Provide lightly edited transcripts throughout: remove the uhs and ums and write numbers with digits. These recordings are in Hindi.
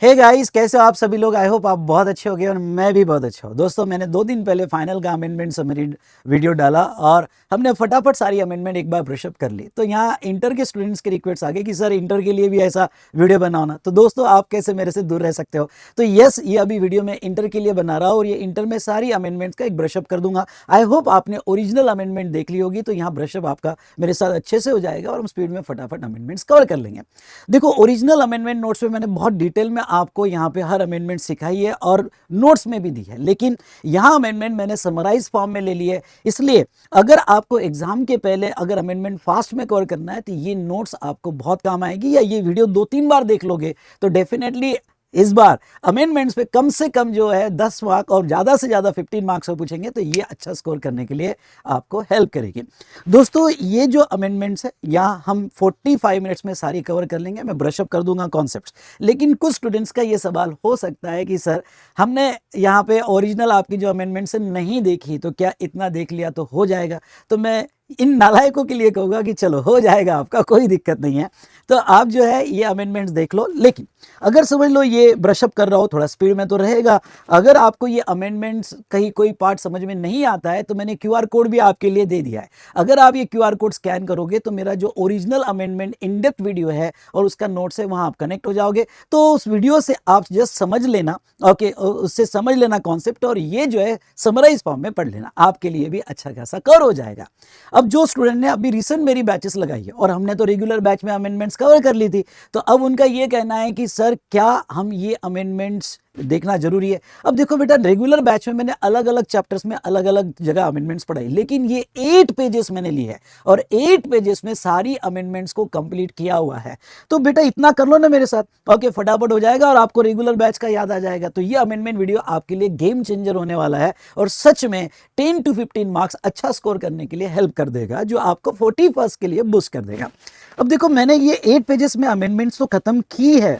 हे गाइस, कैसे हो आप सभी लोग। आई होप आप बहुत अच्छे हो गए और मैं भी बहुत अच्छा हूँ। दोस्तों, मैंने 2 दिन पहले फाइनल का अमेंडमेंट समरी वीडियो डाला और हमने फटाफट सारी अमेंडमेंट एक बार ब्रशअप कर ली। तो यहाँ इंटर के स्टूडेंट्स के रिक्वेस्ट आ गए कि सर इंटर के लिए भी ऐसा वीडियो बनाओ ना। तो दोस्तों, आप कैसे मेरे से दूर रह सकते हो। तो यस, ये अभी वीडियो मैं इंटर के लिए बना रहा हूँ और ये इंटर में सारी अमेंडमेंट्स का एक ब्रशअप कर दूंगा। आई होप आपने ओरिजिनल अमेंडमेंट देख ली होगी, तो यहाँ ब्रशअप आपका मेरे साथ अच्छे से हो जाएगा और हम स्पीड में फटाफट अमेंडमेंट्स कवर कर लेंगे। देखो, ओरिजिनल अमेंडमेंट नोट्स में मैंने बहुत डिटेल में आपको यहाँ पे हर अमेंडमेंट सिखाई है और नोट्स में भी दी है, लेकिन यहाँ अमेंडमेंट मैंने समराइज फॉर्म में ले ली है। इसलिए अगर आपको एग्जाम के पहले अगर अमेंडमेंट फास्ट में कवर करना है तो ये नोट्स आपको बहुत काम आएगी, या ये वीडियो 2-3 बार देख लोगे तो डेफिनेटली इस बार अमेंडमेंट्स पे कम से कम जो है 10 मार्क और ज़्यादा से ज़्यादा 15 मार्क्स से पूछेंगे, तो ये अच्छा स्कोर करने के लिए आपको हेल्प करेगी। दोस्तों, ये जो अमेंडमेंट्स है यहाँ हम 45 मिनट्स में सारी कवर कर लेंगे। मैं ब्रशअप कर दूंगा कॉन्सेप्ट्स, लेकिन कुछ स्टूडेंट्स का ये सवाल हो सकता है कि सर हमने यहाँ पे ओरिजिनल आपकी जो अमेंडमेंट्स नहीं देखी, तो क्या इतना देख लिया तो हो जाएगा। तो मैं इन नालायकों के लिए कहूँगा कि चलो हो जाएगा आपका, कोई दिक्कत नहीं है। तो आप जो है ये अमेंडमेंट्स देख लो, लेकिन अगर समझ लो ये ब्रशअप कर रहा हो थोड़ा स्पीड में तो रहेगा। अगर आपको ये अमेंडमेंट्स कहीं कोई पार्ट समझ में नहीं आता है तो मैंने क्यूआर कोड भी आपके लिए दे दिया है। अगर आप ये क्यूआर कोड स्कैन करोगे तो मेरा जो original amendment in depth video है और उसका नोट्स है, वहाँ आप कनेक्ट हो जाओगे। तो उस वीडियो से आप जस्ट समझ लेना, ओके, उससे समझ लेना कॉन्सेप्ट, और ये जो है समराइज फॉर्म में पढ़ लेना, आपके लिए भी अच्छा खासा कवर हो जाएगा। अब जो स्टूडेंट ने अभी रिसेंट मेरी बैचेस लगाई है और हमने तो रेगुलर बैच में अमेंडमेंट्स कवर कर ली थी, तो अब उनका ये कहना है कि सर क्या हम ये अमेंडमेंट्स देखना जरूरी है। अब देखो बेटा, रेगुलर बैच में मैंने अलग अलग चैप्टर्स में अलग अलग जगह अमेंडमेंट्स पढ़ाई, लेकिन ये 8 पेजेस मैंने लिए है और 8 पेजेस में सारी अमेंडमेंट्स को कंप्लीट किया हुआ है। तो बेटा इतना कर लो ना मेरे साथ, ओके, फटाफट हो जाएगा और आपको रेगुलर बैच का याद आ जाएगा। तो ये अमेंडमेंट वीडियो आपके लिए गेम चेंजर होने वाला है और सच में 10 to 15 मार्क्स अच्छा स्कोर करने के लिए हेल्प कर देगा, जो आपको 41st के लिए बूस्ट कर देगा। अब देखो, मैंने ये 8 पेजेस में अमेंडमेंट्स तो खत्म की है,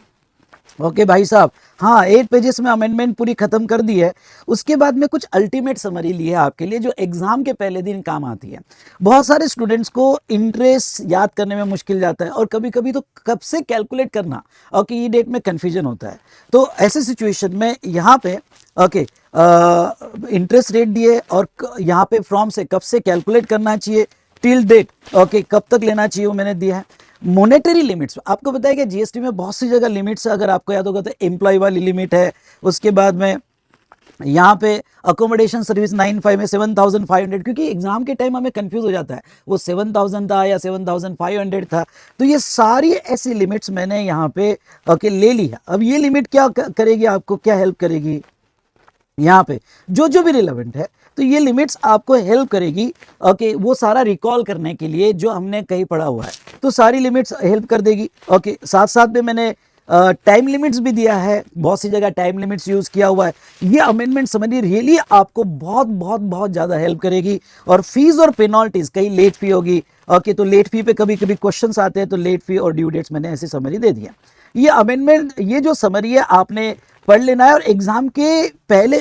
ओके भाई साहब, हाँ 8 पेजेस में अमेंडमेंट पूरी खत्म कर दी है। उसके बाद में कुछ अल्टीमेट समरी ली है आपके लिए, जो एग्जाम के पहले दिन काम आती है। बहुत सारे स्टूडेंट्स को इंटरेस्ट याद करने में मुश्किल जाता है और कभी कभी तो कब से कैलकुलेट करना ओके ये डेट में कन्फ्यूजन होता है। तो ऐसे सिचुएशन में यहाँ पे ओके इंटरेस्ट रेट दिए और यहाँ पे फ्रॉम से कब से कैलकुलेट करना चाहिए टिल डेट, ओके कब तक लेना चाहिए वो मैंने दिया है। मोनेटरी लिमिट्स आपको बताया कि जीएसटी में बहुत सी जगह लिमिट्स, अगर आपको याद होगा तो एम्प्लॉय वाली लिमिट है। उसके बाद में यहाँ पे अकोमोडेशन सर्विस 95 में 7,500, क्योंकि एग्जाम के टाइम हमें कंफ्यूज हो जाता है वो 7,000 था या 7,500 था। तो ये सारी ऐसी लिमिट्स मैंने यहाँ पे ओके ले ली है। अब ये लिमिट क्या करेगी, आपको क्या हेल्प करेगी यहाँ पे जो भी रिलेवेंट है, तो ये लिमिट्स आपको हेल्प करेगी ओके वो सारा रिकॉल करने के लिए जो हमने कहीं पढ़ा हुआ है। तो सारी लिमिट्स हेल्प कर देगी। ओके, साथ साथ में मैंने टाइम लिमिट्स भी दिया है, बहुत सी जगह टाइम लिमिट्स यूज किया हुआ है। ये अमेंडमेंट समझिए रियली आपको बहुत बहुत बहुत ज़्यादा हेल्प करेगी। और फीस और पेनल्टीज, कहीं लेट फी होगी ओके, तो लेट फी पे कभी कभी क्वेश्चंस आते हैं, तो लेट फी और ड्यू डेट्स मैंने ऐसी समरी दे दिया। ये अमेंडमेंट, ये जो समरी है आपने पढ़ लेना है और एग्जाम के पहले,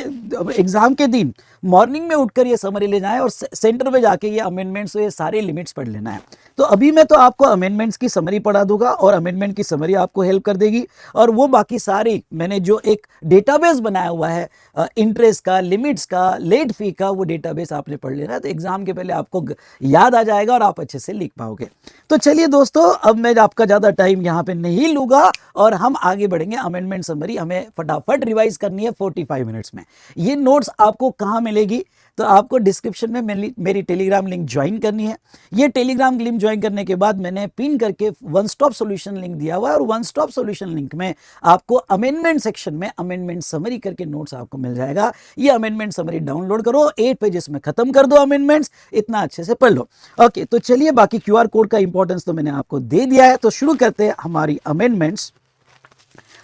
एग्जाम के दिन मॉर्निंग में उठकर ये समरी लेना है और सेंटर पे जाके ये अमेंडमेंट्स, ये सारे लिमिट्स पढ़ लेना है। तो अभी मैं तो आपको अमेंडमेंट्स की समरी पढ़ा दूंगा और अमेंडमेंट की समरी आपको हेल्प कर देगी, और वो बाकी सारी मैंने जो एक डेटाबेस बनाया हुआ है इंटरेस्ट का, लिमिट्स का, लेट फी का, वो डेटाबेस आपने पढ़ लेना है। तो एग्जाम के पहले आपको याद आ जाएगा और आप अच्छे से लिख पाओगे। तो चलिए दोस्तों, अब मैं आपका ज़्यादा टाइम यहाँ पे नहीं लूँगा और हम आगे बढ़ेंगे। अमेंडमेंट समरी हमें फटाफट रिवाइज करनी है 45 मिनट्स में। ये नोट्स आपको कहाँ मिलेगी, तो आपको डिस्क्रिप्शन में मेरी टेलीग्राम लिंक ज्वाइन करनी है। ये टेलीग्राम लिंक ज्वाइन करने के बाद मैंने पिन करके वन स्टॉप सॉल्यूशन लिंक दिया हुआ है, और वन स्टॉप सॉल्यूशन लिंक में आपको अमेंडमेंट सेक्शन में अमेंडमेंट समरी करके नोट्स आपको मिल जाएगा। ये अमेंडमेंट समरी डाउनलोड करो, 8 पेजेस में खत्म कर दो अमेंडमेंट्स, इतना अच्छे से पढ़ लो। ओके, तो चलिए, बाकी क्यूआर कोड का इंपॉर्टेंस तो मैंने आपको दे दिया है। तो शुरू करते हैं हमारी अमेंडमेंट्स।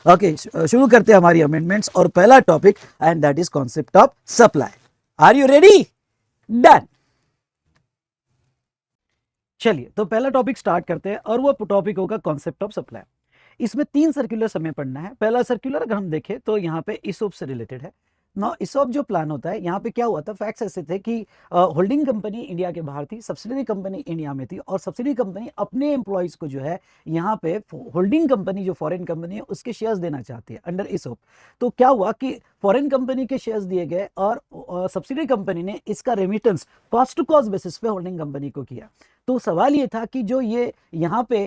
ओके, शुरू करते हैं हमारी अमेंडमेंट्स और पहला topic, and that is concept of supply. Are you ready? Done. चलिए, तो पहला टॉपिक स्टार्ट करते हैं और वो टॉपिक होगा कॉन्सेप्ट ऑफ सप्लाई। इसमें 3 सर्कुलर हमें पढ़ना है। पहला सर्कुलर अगर हम देखें तो यहाँ पे इस से रिलेटेड है। ना इसॉप जो प्लान होता है, यहाँ पे क्या हुआ था, फैक्ट्स ऐसे थे कि होल्डिंग कंपनी इंडिया के बाहर थी, सब्सिडरी कंपनी इंडिया में थी, और सब्सिडरी कंपनी अपने एम्प्लॉयज को जो है यहाँ पे होल्डिंग कंपनी जो फॉरेन कंपनी है उसके शेयर्स देना चाहती है अंडर इसॉप। तो क्या हुआ कि फॉरेन कंपनी के शेयर्स दिए गए और सब्सिडरी कंपनी ने इसका remittance cost to cost basis पे होल्डिंग कंपनी को किया। तो सवाल ये था कि जो ये यहाँ पे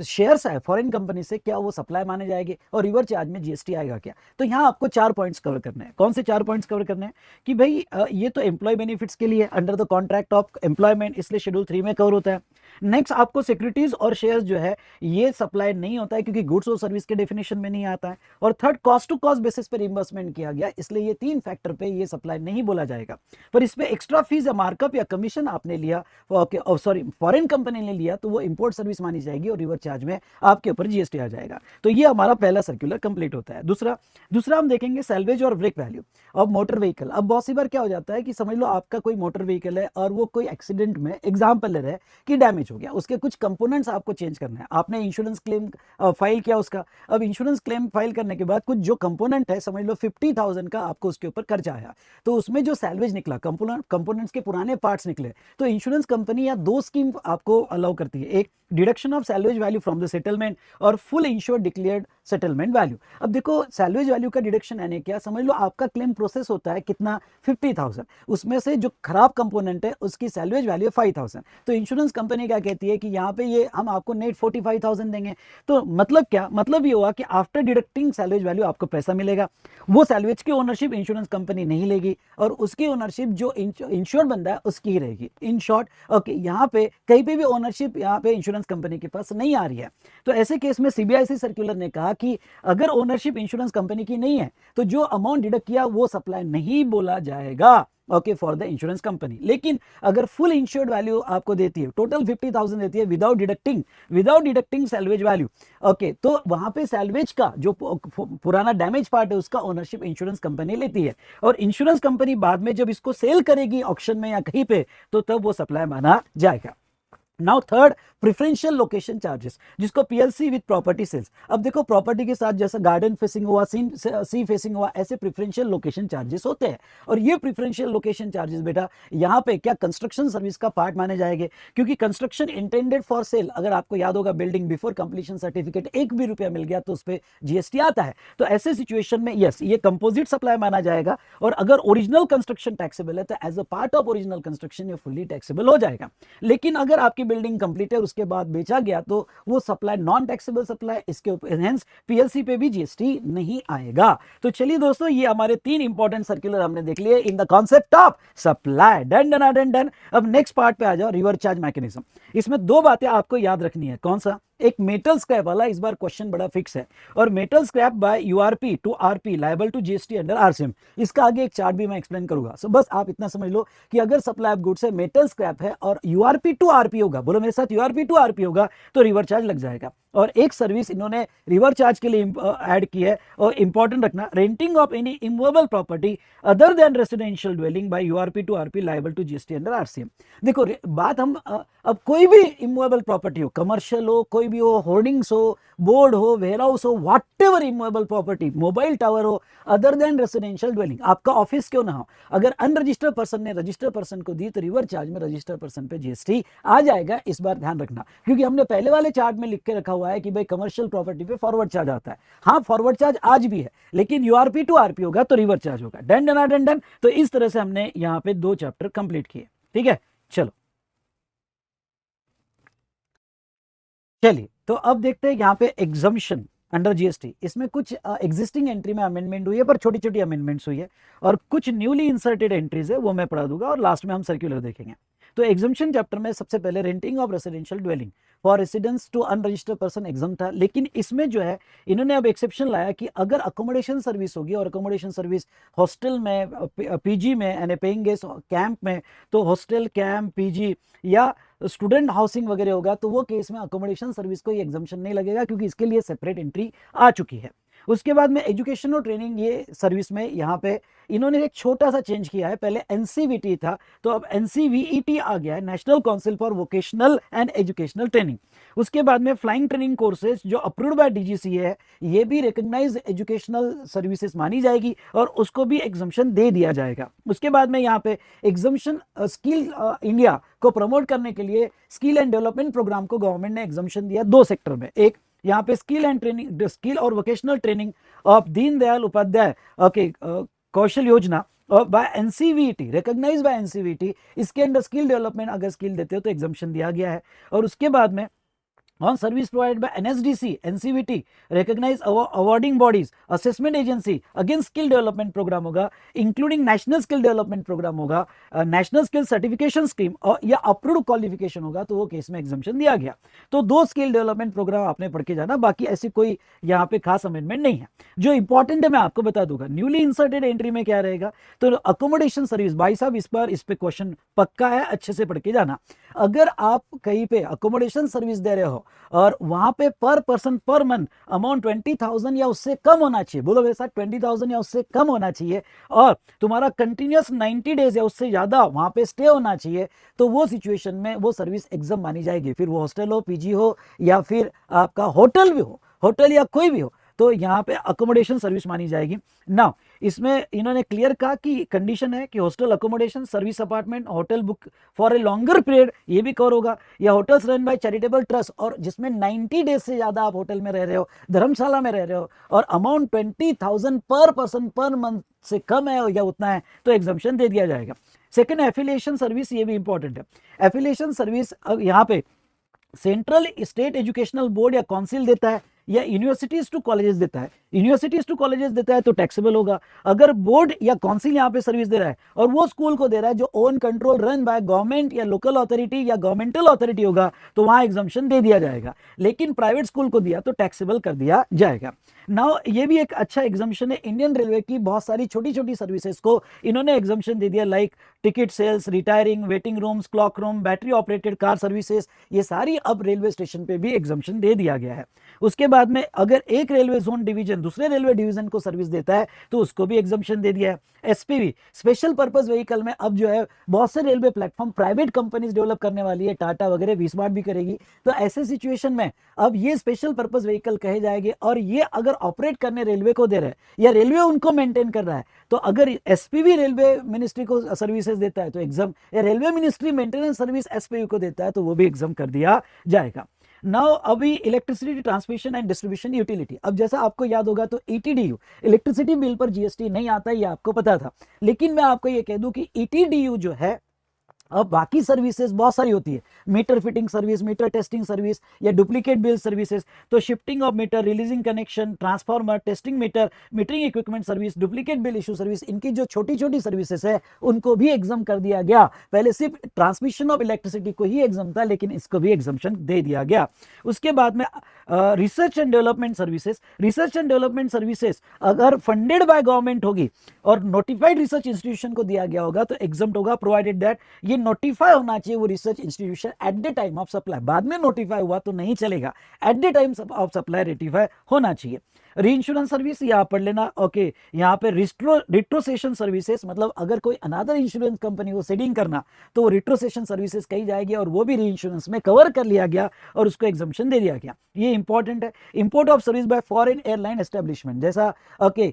शेयर्स है फॉरेन कंपनी से, क्या वो सप्लाई माने जाएंगे और रिवर चार्ज में जीएसटी आएगा क्या? तो यहाँ आपको 4 पॉइंट्स कवर करने हैं। कौन से 4 पॉइंट्स कवर करने हैं? कि भाई ये तो एम्प्लॉय बेनिफिट्स के लिए under the contract of employment, इसलिए शेड्यूल 3 में कवर होता है। नेक्स्ट, आपको सिक्योरिटीज और शेयर्स जो है ये सप्लाई नहीं होता है क्योंकि गुड्स और सर्विस के डेफिनेशन में नहीं आता है। और third, cost to cost basis पे रिइंबर्समेंट किया गया, इसलिए ये 3 फैक्टर पे ये सप्लाई नहीं बोला जाएगा। पर इस पे एक्स्ट्रा फीस या मार्कअप या कमीशन आपने लिया, सॉरी फॉरेन कंपनी ने लिया, तो वो इंपोर्ट सर्विस मानी जाएगी और रिवर चार्ज में आपके ऊपर जीएसटी आ जाएगा। तो ये हमारा पहला सर्कुलर कंप्लीट होता है। दूसरा हम देखेंगे सैल्वेज और break value of motor vehicle. अब बहुत सी बार क्या हो जाता है कि समझ लो आपका कोई मोटर व्हीकल है और वो कोई एक्सीडेंट में, एग्जाम्पल ले रहे हैं कि डैमेज हो गया, उसके कुछ कंपोनेंट्स आपको चेंज करना है, आपने इंश्योरेंस क्लेम फाइल किया उसका। अब इंश्योरेंस क्लेम फाइल करने के बाद कुछ जो कंपोनेंट है, समझ लो 50,000 का आपको उसके ऊपर खर्चा आया, तो उसमें जो सैल्वेज निकला, कंपोनेंट्स के पुराने पार्ट्स निकले, तो इंश्योरेंस कंपनी या 2 स्कीम आपको अलाउ करती है। एक, deduction of salvage value from the settlement, और full insured declared settlement value. अब देखो सैल्वेज वैल्यू का डिडक्शन यानी क्या, समझ लो आपका क्लेम प्रोसेस होता है कितना, 50,000, उसमें से जो खराब कंपोनेंट है उसकी सैल्वेज वैल्यू है 5,000, तो इंश्योरेंस कंपनी क्या कहती है कि यहाँ पे ये हम आपको नेट 45,000 देंगे। तो मतलब क्या, मतलब ये हुआ कि आफ्टर डिडक्टिंग सैल्वेज वैल्यू आपको पैसा मिलेगा, वो सैल्वेज की ओनरशिप इंश्योरेंस कंपनी नहीं लेगी और उसकी ओनरशिप जो इंश्योर्ड बंदा है उसकी ही रहेगी। इन शॉर्ट, ओके, यहाँ पे कहीं पे भी ओनरशिप यहाँ पे इंश्योरेंस कंपनी के पास नहीं आ रही है। तो ऐसे केस में सीबीआईसी सर्कुलर ने कहा कि अगर ओनरशिप इंश्योरेंस कंपनी की नहीं है तो जो अमाउंट डिडक्ट किया वो सप्लाई नहीं बोला जाएगा, okay, for the insurance company. लेकिन अगर फुल इंश्योर्ड वैल्यू आपको देती है, टोटल 50,000 देती है without deducting salvage value, okay, तो वहां पे सैल्वेज का जो पुराना डैमेज पार्ट है उसका ओनरशिप इंश्योरेंस कंपनी लेती है, और इंश्योरेंस कंपनी बाद में जब इसको सेल करेगी ऑक्शन में या कहीं पे, तो तब वो सप्लाई माना जाएगा। Now third, preferential location charges, जिसको पीएलसी विद प्रॉपर्टी सेल्स। अब देखो प्रॉपर्टी के साथ जैसा गार्डन फेसिंग हुआ, सी फेसिंग हुआ, ऐसे प्रिफरेंशियल लोकेशन चार्जेस होते हैं। और ये प्रिफरेंशियल लोकेशन चार्जेस बेटा यहाँ पे क्या कंस्ट्रक्शन सर्विस का पार्ट माने जाएंगे, क्योंकि कंस्ट्रक्शन इंटेंडेड फॉर सेल, अगर आपको याद होगा बिल्डिंग बिफोर कंप्लीशन सर्टिफिकेट 1 भी रुपया मिल गया तो उस पर जीएसटी आता है। तो ऐसे सिचुएशन में यस, ये कंपोजिट सप्लाई माना जाएगा, और अगर ओरिजिनल कंस्ट्रक्शन टैक्सेबल है तो as a part of original construction ये फुल्ली टैक्सेबल हो जाएगा। लेकिन अगर आपकी बिल्डिंग कंप्लीट है उसके बाद बेचा गया तो वो सप्लाई नॉन टैक्सेबल सप्लाई, इसके ऊपर हेंस पीएलसी पे भी जीएसटी नहीं आएगा। तो चलिए दोस्तों, ये हमारे 3 इंपॉर्टेंट सर्कुलर हमने देख लिए in the concept of supply. Done done done done. अब नेक्स्ट पार्ट पे आ जाओ, रिवर चार्ज मैकेनिज्म। इसमें 2 बातें आपको याद रखनी है। कौन सा? एक मेटल स्क्रैप वाला, इस बार क्वेश्चन बड़ा फिक्स है, और metal scrap by URP to RP liable to GST under RCM. इसका आगे एक चार्ट भी मैं एक्सप्लेन करूंगा। सो बस आप इतना समझ लो कि अगर सप्लाई ऑफ गुड्स है, मेटल स्क्रैप है और यूआरपी टू आरपी होगा, बोलो मेरे साथ, यूआरपी टू आरपी होगा तो रिवर चार्ज लग जाएगा। और एक सर्विस इन्होंने रिवर चार्ज के लिए ऐड की है, और इंपॉर्टेंट रखना, renting of any immovable property other than residential dwelling by URP to RP liable to GST under RCM. देखो बात हम अब कोई भी इमूवेबल प्रॉपर्टी हो, कमर्शियल हो, कोई भी हो, होर्डिंग्स हो, बोर्ड हो, वेयरहाउस हो, whatever immovable property, mobile tower हो, अदर देन रेसिडेंशियल ड्वेलिंग, आपका ऑफिस क्यों ना हो, अगर अनरजिस्टर्ड पर्सन ने रजिस्टर्ड पर्सन को दी तो रिवर चार्ज में रजिस्टर्ड पर्सन पे जीएसटी आ जाएगा। इस बार ध्यान रखना, क्योंकि हमने पहले वाले चार्ट में लिख के रखा हुआ है कि भाई कमर्शियल प्रॉपर्टी पे फॉरवर्ड चार्ज आता है। हाँ, फॉरवर्ड चार्ज आज भी है, लेकिन यूआरपी टू आरपी होगा तो रिवर चार्ज होगा। Done done done done. तो इस तरह से हमने यहाँ पे 2 चैप्टर कंप्लीट किए। ठीक है, चलो चलिए, तो अब देखते हैं यहाँ पे एग्जम्पशन अंडर जीएसटी। इसमें कुछ एग्जिस्टिंग एंट्री में अमेंडमेंट हुई है, पर छोटी छोटी अमेंडमेंट्स हुई है, और कुछ न्यूली इंसर्टेड एंट्रीज है वो मैं पढ़ा दूंगा, और लास्ट में हम सर्कुलर देखेंगे। तो एग्जम्पशन चैप्टर में सबसे पहले renting of residential dwelling for residence to unregistered person exam था, लेकिन इसमें जो है इन्होंने अब एक्सेप्शन लाया कि अगर अकोमोडेशन सर्विस होगी, और अकोमोडेशन सर्विस हॉस्टल में, पीजी में यानी पेइंग गेस्ट कैंप में, तो हॉस्टल, कैंप, पीजी या स्टूडेंट हाउसिंग वगैरह होगा, तो वो केस में अकोमोडेशन सर्विस को ये एग्जाम्पशन नहीं लगेगा, क्योंकि इसके लिए सेपरेट एंट्री आ चुकी है। उसके बाद में एजुकेशन और ट्रेनिंग ये सर्विस में यहाँ पे इन्होंने एक छोटा सा चेंज किया है, पहले एनसीवीटी था तो अब एनसीवीईटी आ गया है, national council for vocational and educational training. उसके बाद में फ्लाइंग ट्रेनिंग कोर्सेज जो अप्रूव्ड बाय डीजीसीए है, ये भी रिकॉग्नाइज्ड एजुकेशनल सर्विसेज मानी जाएगी और उसको भी एग्जम्पशन दे दिया जाएगा। उसके बाद में यहाँ पे एग्जम्पशन स्किल इंडिया को प्रमोट करने के लिए स्किल एंड डेवलपमेंट प्रोग्राम को गवर्नमेंट ने एग्जम्पशन दिया 2 सेक्टर में। एक यहाँ पे स्किल एंड ट्रेनिंग, स्किल और vocational training of Deendayal Upadhyay Kaushal Yojana और by NCVT, recognized by NCVT, इसके अंदर स्किल डेवलपमेंट अगर स्किल देते हो तो एग्जम्पशन दिया गया है। और उसके बाद में on service provided by NSDC, NCVT, recognized awarding bodies, assessment agency, again skill development program होगा, including national skill development program होगा, national skill certification scheme और या approved qualification होगा, तो वो केस में exemption दिया गया। तो 2 skill development program आपने पढ़ के जाना, बाकी ऐसी कोई यहाँ पे खास अमेंडमेंट नहीं है। जो इंपॉर्टेंट है मैं आपको बता दूंगा, न्यूली इंसर्टेड एंट्री में क्या रहेगा, तो अकोमोडेशन सर्विस, भाई साहब इस बार इस पे क्वेश्चन पक्का है, अच्छे से पढ़ के जाना। अगर आप कहीं पे अकोमोडेशन सर्विस दे रहे हो और वहां पे पर पर्सन पर मंथ अमाउंट 20,000 या उससे कम होना चाहिए, बोलो मेरे साथ 20,000 या उससे कम होना चाहिए, और तुम्हारा कंटिन्यूअस 90 डेज या उससे ज्यादा वहां पे स्टे होना चाहिए, तो वो सिचुएशन में वो सर्विस एग्जाम मानी जाएगी। फिर वो हॉस्टल हो, पीजी हो या फिर आपका होटल भी हो, होटल या कोई भी हो, तो यहाँ पे अकोमोडेशन सर्विस मानी जाएगी। नाउ इसमें इन्होंने क्लियर कहा कि कंडीशन है कि hostel accommodation, service apartment, hotel book for a longer period ये भी कवर होगा, या hotels run by charitable trust और जिसमें 90 डेज से ज्यादा आप होटल में रह रहे हो, धर्मशाला में रह रहे हो और अमाउंट 20,000 पर पर्सन पर मंथ से कम है या उतना है, तो एग्जम्पशन दे दिया जाएगा। सेकेंड, एफिलिएशन सर्विस, ये भी इंपॉर्टेंट है। एफिलिएशन सर्विस अब यहाँ पे सेंट्रल स्टेट एजुकेशनल बोर्ड या काउंसिल देता है या यूनिवर्सिटीज टू कॉलेजेस देता है। यूनिवर्सिटीज टू कॉलेजेस देता है तो टैक्सेबल होगा। अगर बोर्ड या काउंसिल यहाँ पे सर्विस दे रहा है और वो स्कूल को दे रहा है जो own control run by government या लोकल अथॉरिटी या गवर्नमेंटल अथॉरिटी होगा, तो वहां एग्जम्पशन दे दिया जाएगा। लेकिन प्राइवेट स्कूल को दिया तो टैक्सेबल कर दिया जाएगा। नाउ ये भी एक अच्छा एग्जम्पशन है, इंडियन रेलवे की बहुत सारी छोटी छोटी सर्विसेज को इन्होंने एग्जम्पशन दे दिया, like ticket sales, retiring, waiting rooms, cloak room, battery operated car services, ये सारी अब रेलवे स्टेशन पे भी एग्जम्पशन दे दिया गया है। उसके बाद में अगर एक रेलवे जोन डिवीजन दूसरे रेलवे डिवीजन को सर्विस देता है तो उसको भी एग्जम्पशन दे दिया है। एसपीवी, स्पेशल पर्पस व्हीकल में अब जो है बहुत से railway platform private companies develop करने वाली है, टाटा वगैरह, वी-स्मार्ट भी करेगी, तो ऐसे सिचुएशन में अब ये स्पेशल पर्पस व्हीकल कहे जाएंगे और ये अगर ऑपरेट करने रेलवे को दे रहे हैं या रेलवे उनको मेंटेन कर रहा है, तो अगर एसपीवी रेलवे मिनिस्ट्री को सर्विसेज देता है तो एग्जाम, या railway ministry maintenance service SPV को देता है तो वो भी एग्जाम कर दिया जाएगा। नाउ अभी electricity transmission and distribution utility, अब जैसा आपको याद होगा तो ईटीडीयू, इलेक्ट्रिसिटी बिल पर जीएसटी नहीं आता, ये आपको पता था, लेकिन मैं आपको ये कह दूं कि ईटीडीयू जो है अब बाकी सर्विसेज बहुत सारी होती है, meter fitting service, meter testing service या डुप्लीकेट बिल सर्विसेज, तो shifting of meter, releasing connection, transformer, testing meter, metering equipment service, duplicate bill issue service, इनकी जो छोटी छोटी सर्विसेज है उनको भी एग्जाम कर दिया गया। पहले सिर्फ ट्रांसमिशन ऑफ इलेक्ट्रिसिटी को ही एग्जाम था, लेकिन इसको भी एग्जाम्शन दे दिया गया। उसके बाद में research and development services, research and development services अगर फंडेड बाय गवर्नमेंट होगी और नोटिफाइड रिसर्च इंस्टीट्यूशन को दिया गया होगा तो एग्जाम होगा, प्रोवाइडेड दैट ये नोटिफाई होना चाहिए वो research institution eight the time of supply, बाद में नोटिफाई हुआ तो नहीं चलेगा, eight the time of supply ratify होना चाहिए। री इंश्योरेंस सर्विस यहाँ पढ़ लेना, ओके, यहाँ पे रिट्रोसेशन सर्विसेज, मतलब अगर कोई अनदर इंश्योरेंस कंपनी को सेडिंग करना तो वो रिट्रोसेशन सर्विसेज कही जाएगी और वो भी री इंश्योरेंस में कवर कर लिया गया और उसको एग्जम्पशन दे दिया गया। ये इंपॉर्टेंट है। Import of service by foreign airline establishment, जैसा ओके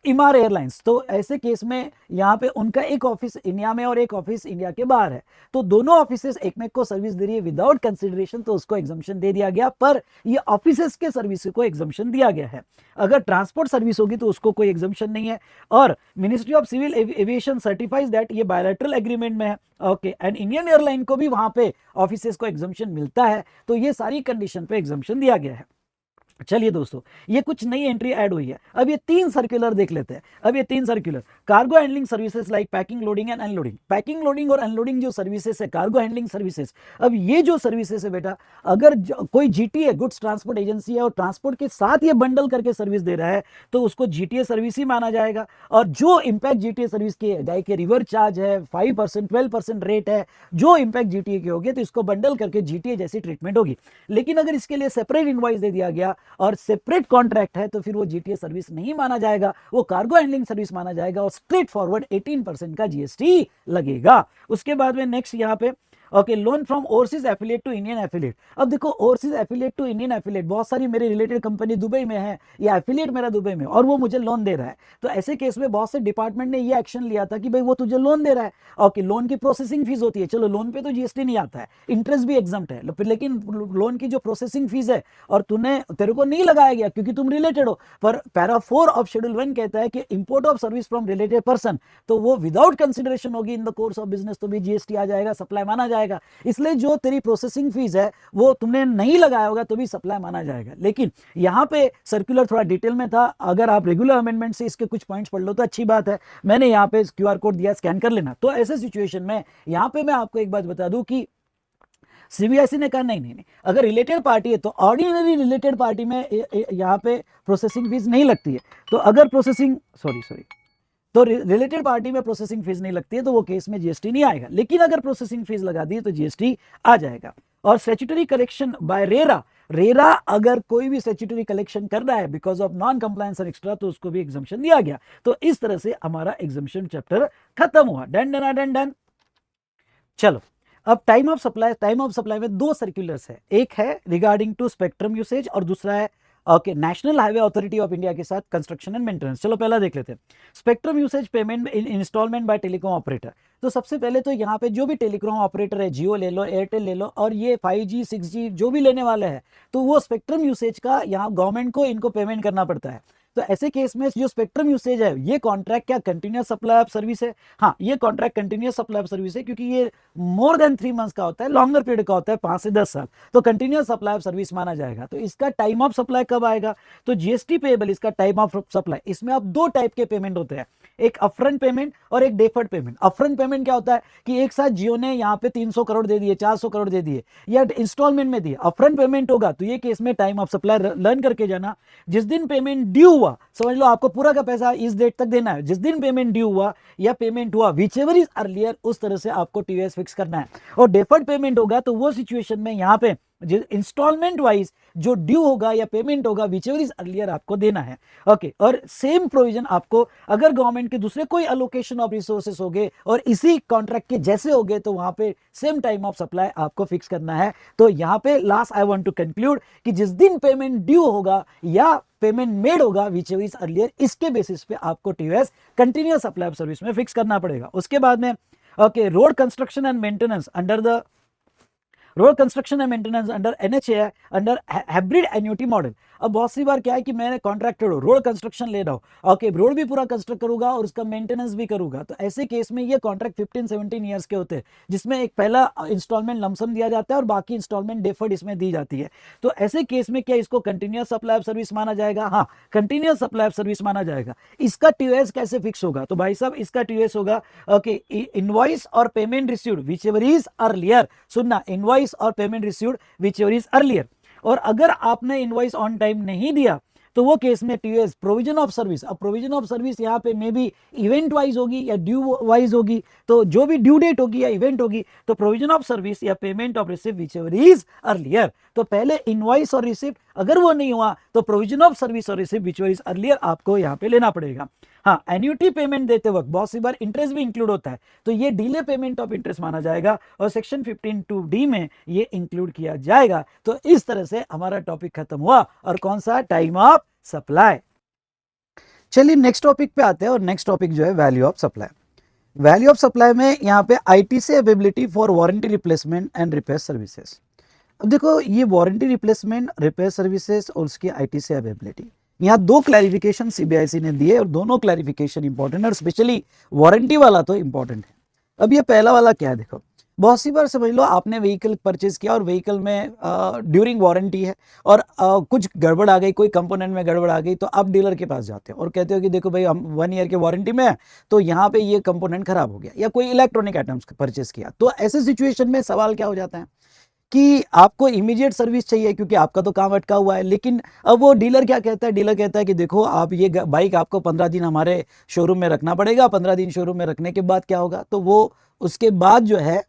इमार एयरलाइंस, तो ऐसे केस में यहाँ पे उनका एक ऑफिस इंडिया में और एक ऑफिस इंडिया के बाहर है, तो दोनों ऑफिसेस एक में को सर्विस दे रही है विदाउट कंसिडरेशन, तो उसको एग्जम्पशन दे दिया गया, पर ये ऑफिसेस के सर्विस को एग्जम्पशन दिया गया है। अगर ट्रांसपोर्ट सर्विस होगी तो उसको कोई एग्जम्पशन नहीं है। और ministry of civil aviation certifies that ये बायलैटरल एग्रीमेंट में है, ओके, एंड इंडियन एयरलाइन को भी वहां पे ऑफिसेस को एग्जम्पशन मिलता है, तो ये सारी कंडीशन पे एग्जम्पशन दिया गया है। चलिए दोस्तों, ये कुछ नई एंट्री ऐड हुई है। अब ये 3 सर्कुलर देख लेते हैं। अब ये 3 circular, cargo handling services like packing, loading and unloading, packing, loading और अनलोडिंग जो सर्विसेज है, कार्गो हैंडलिंग सर्विसेज, अब ये जो सर्विसेज है बेटा, अगर कोई जीटीए गुड्स ट्रांसपोर्ट एजेंसी है और ट्रांसपोर्ट के साथ ये बंडल करके सर्विस दे रहा है तो उसको जीटीए सर्विस ही माना जाएगा। और जो इंपैक्ट जीटीए सर्विस के रिवर चार्ज है 5%, 12% रेट है, जो इंपैक्ट जीटीए के होगी तो इसको बंडल करके जीटीए जैसी ट्रीटमेंट होगी। लेकिन अगर इसके लिए सेपरेट इनवॉइस दे दिया गया और सेपरेट कॉन्ट्रैक्ट है तो फिर वो जीटीए सर्विस नहीं माना जाएगा, वो कार्गो हैंडलिंग सर्विस माना जाएगा और स्ट्रेट फॉरवर्ड 18% का जीएसटी लगेगा। उसके बाद में नेक्स्ट यहाँ पे okay, loan from overseas affiliate to Indian affiliate. अब देखो overseas affiliate to Indian affiliate, बहुत सारी मेरी रिलेटेड कंपनी दुबई में है या एफिलिएट मेरा दुबई में और वो मुझे लोन दे रहा है, तो ऐसे केस में बहुत से डिपार्टमेंट ने ये एक्शन लिया था कि भाई वो तुझे लोन दे रहा है, ओके, लोन की प्रोसेसिंग फीस होती है, चलो लोन पे तो जीएसटी नहीं आता है, इंटरेस्ट भी एग्जम्प्ट है, लेकिन लोन की जो प्रोसेसिंग फीस है और तेरे को नहीं लगाया गया क्योंकि तुम रिलेटेड हो, पर पैरा 4 ऑफ शेड्यूल 1 कहता है कि import of service from related person, तो वो विदाउट कंसिडरेशन होगी in the course of business, तो भी जीएसटी आ जाएगा, सप्लाई माना जाएगा। इसलिए जो तेरी प्रोसेसिंग फीस है वो तुमने नहीं लगाया होगा तो भी सप्लाई माना जाएगा। लेकिन यहां पे सर्कुलर थोड़ा डिटेल में था, अगर आप रेगुलर अमेंडमेंट से इसके कुछ पॉइंट्स पढ़ लो तो अच्छी बात है, मैंने यहां पे क्यूआर कोड दिया, स्कैन कर लेना। तो ऐसे सिचुएशन में यहां पे मैं आपको एक बात बता दूं कि सीबीएसई ने कहा नहीं, अगर रिलेटेड पार्टी है तो ऑर्डिनरी रिलेटेड पार्टी में यहां पे प्रोसेसिंग फीस नहीं लगती है, तो अगर प्रोसेसिंग तो रिलेटेड पार्टी में प्रोसेसिंग फीस नहीं लगती है तो वो केस में जीएसटी नहीं आएगा, लेकिन अगर प्रोसेसिंग फीस लगा दी तो जीएसटी आ जाएगा। और स्टैट्यूटरी कलेक्शन बाय रेरा अगर कोई भी स्टैट्यूटरी कलेक्शन कर रहा है बिकॉज ऑफ नॉन कंप्लायंस और एक्स्ट्रा, तो उसको भी एग्जम्पशन दिया गया। तो इस तरह से हमारा एग्जम्पशन चैप्टर खत्म हुआ। डन। चलो, अब टाइम ऑफ सप्लाई में 2 सर्कुलर्स है, एक है रिगार्डिंग टू स्पेक्ट्रम यूसेज और दूसरा है okay national highway authority of India के साथ कंस्ट्रक्शन एंड मेंटेनेंस। चलो पहला देख लेते हैं, spectrum usage payment instalment by telecom operator. तो सबसे पहले तो यहाँ पे जो भी टेलीकॉम ऑपरेटर है, जियो ले लो, एयरटेल ले लो, और ये 5G 6G जो भी लेने वाले हैं, तो वो स्पेक्ट्रम यूसेज का यहाँ गवर्नमेंट को इनको पेमेंट करना पड़ता है। तो ऐसे केस में जो स्पेक्ट्रम यूसेज है, ये कॉन्ट्रैक्ट क्या कंटिन्यूअस सप्लाई ऑफ सर्विस है? हाँ, ये contract continuous supply of service है, क्योंकि ये मोर देन 3 मंथ्स का होता है, लॉन्गर पीरियड का होता है, 5 से 10 साल, तो कंटिन्यूअस सप्लाई ऑफ सर्विस माना जाएगा। तो इसका टाइम ऑफ सप्लाई कब आएगा? तो जीएसटी पेएबल इसका टाइम ऑफ सप्लाई, इसमें अब 2 टाइप के पेमेंट होते हैं, एक अपफ्रंट पेमेंट और एक डेफर्ड पेमेंट। अपफ्रंट पेमेंट क्या होता है कि एक साथ जियो ने यहाँ पे 300 करोड़ दे दिए, 400 करोड़ दे दिए, या इंस्टॉलमेंट में दिए, अपफ्रंट पेमेंट होगा। तो ये केस में टाइम ऑफ सप्लाई लर्न करके जाना, जिस दिन पेमेंट ड्यू हुआ, समझ लो आपको पूरा का पैसा इस डेट तक देना है, जिस दिन पेमेंट ड्यू हुआ या पेमेंट हुआ विचएवर इज अर्लियर, उस तरह से आपको टीओएस फिक्स करना है। और डेफर्ड पेमेंट होगा तो वो सिचुएशन में यहाँ पे इंस्टॉलमेंट वाइज जो ड्यू होगा या पेमेंट होगा विचएवर इज अर्लियर आपको देना है। ओके, और सेम प्रोविजन आपको अगर गवर्नमेंट के दूसरे कोई अलोकेशन ऑफ रिसोर्सेस हो गए और इसी कॉन्ट्रैक्ट के जैसे हो गए, तो वहां पे सेम टाइम ऑफ सप्लाई आपको फिक्स करना है। तो यहां पे last I want to conclude कि जिस दिन पेमेंट ड्यू होगा या पेमेंट मेड होगा विचएवर इज अर्लियर, इसके बेसिस पे आपको TOS continuous supply of service में फिक्स करना पड़ेगा। उसके बाद में okay, road construction and maintenance under the road construction and maintenance under NHA under hybrid annuity model. अब बहुत सी बार क्या है कि मैंने कॉन्ट्रैक्टर हूं, रोड कंस्ट्रक्शन ले रहा हूं, ओके, रोड भी पूरा कंस्ट्रक्ट करूंगा और उसका मेंटेनेंस भी करूंगा, तो ऐसे केस में ये कॉन्ट्रैक्ट 15-17 ईयर्स के होते हैं, जिसमें एक पहला इंस्टॉलमेंट लमसम दिया जाता है और बाकी इंस्टॉलमेंट डेफर्ड इसमें दी जाती है। तो ऐसे केस में क्या इसको कंटिन्यूअस सप्लाई ऑफ सर्विस माना जाएगा? हाँ, कंटिन्यूअस सप्लाई ऑफ सर्विस माना जाएगा। इसका टीओएस कैसे फिक्स होगा? तो भाई साहब, इसका टीओएस होगा ओके, इनवॉइस और payment received whichever is earlier. सुनना, इनवॉइस और payment received whichever is earlier. और अगर आपने इनवॉइस ऑन टाइम नहीं दिया तो वो केस में टीओएस प्रोविजन ऑफ सर्विस। अब प्रोविजन ऑफ सर्विस यहाँ पे मे बी इवेंट वाइज होगी या ड्यू वाइज होगी, तो जो भी ड्यू डेट होगी या इवेंट होगी, तो प्रोविजन ऑफ सर्विस या payment of receipt whichever is earlier. तो पहले इनवॉइस और रिसिप्ट, अगर वो नहीं हुआ तो प्रोविजन ऑफ सर्विस और रिसिप्ट व्हिचएवर इज अर्लियर आपको यहाँ पे लेना पड़ेगा। हाँ, एन्युटी पेमेंट देते वक्त बहुत सी बार इंटरेस्ट भी इंक्लूड होता है, तो ये डिले पेमेंट ऑफ इंटरेस्ट माना जाएगा और सेक्शन 15(2)(d) में ये इंक्लूड किया जाएगा। तो इस तरह से हमारा टॉपिक खत्म हुआ। और कौन सा? Time of supply. चलिए नेक्स्ट टॉपिक पे आते हैं, और नेक्स्ट टॉपिक जो है value of supply. Value of supply में यहाँ पे ITC availability for warranty replacement and repair services. अब देखो, ये वारंटी रिप्लेसमेंट, रिपेयर सर्विसेज और उसकी आईटीसी अवेलेबिलिटी, यहाँ 2 क्लैरिफिकेशन सीबीआईसी ने दिए और दोनों क्लैरिफिकेशन इंपॉर्टेंट है, और स्पेशली वारंटी वाला तो इंपॉर्टेंट है। अब ये पहला वाला क्या है? देखो, बहुत सी बार समझ लो आपने व्हीकल परचेज किया और व्हीकल में ड्यूरिंग वारंटी है और कुछ गड़बड़ आ गई, कोई कंपोनेंट में गड़बड़ आ गई, तो आप डीलर के पास जाते हो और कहते हो कि देखो भाई, हम 1 ईयर के वारंटी में है, तो यहाँ पे ये कंपोनेंट खराब हो गया, या कोई इलेक्ट्रॉनिक आइटम्स परचेज किया। तो ऐसे सिचुएशन में सवाल क्या हो जाता है कि आपको इमीडिएट सर्विस चाहिए क्योंकि आपका तो काम अटका हुआ है, लेकिन अब वो डीलर क्या कहता है? डीलर कहता है कि देखो, आप ये बाइक आपको 15 दिन हमारे शोरूम में रखना पड़ेगा, 15 दिन शोरूम में रखने के बाद क्या होगा? तो वो उसके बाद जो है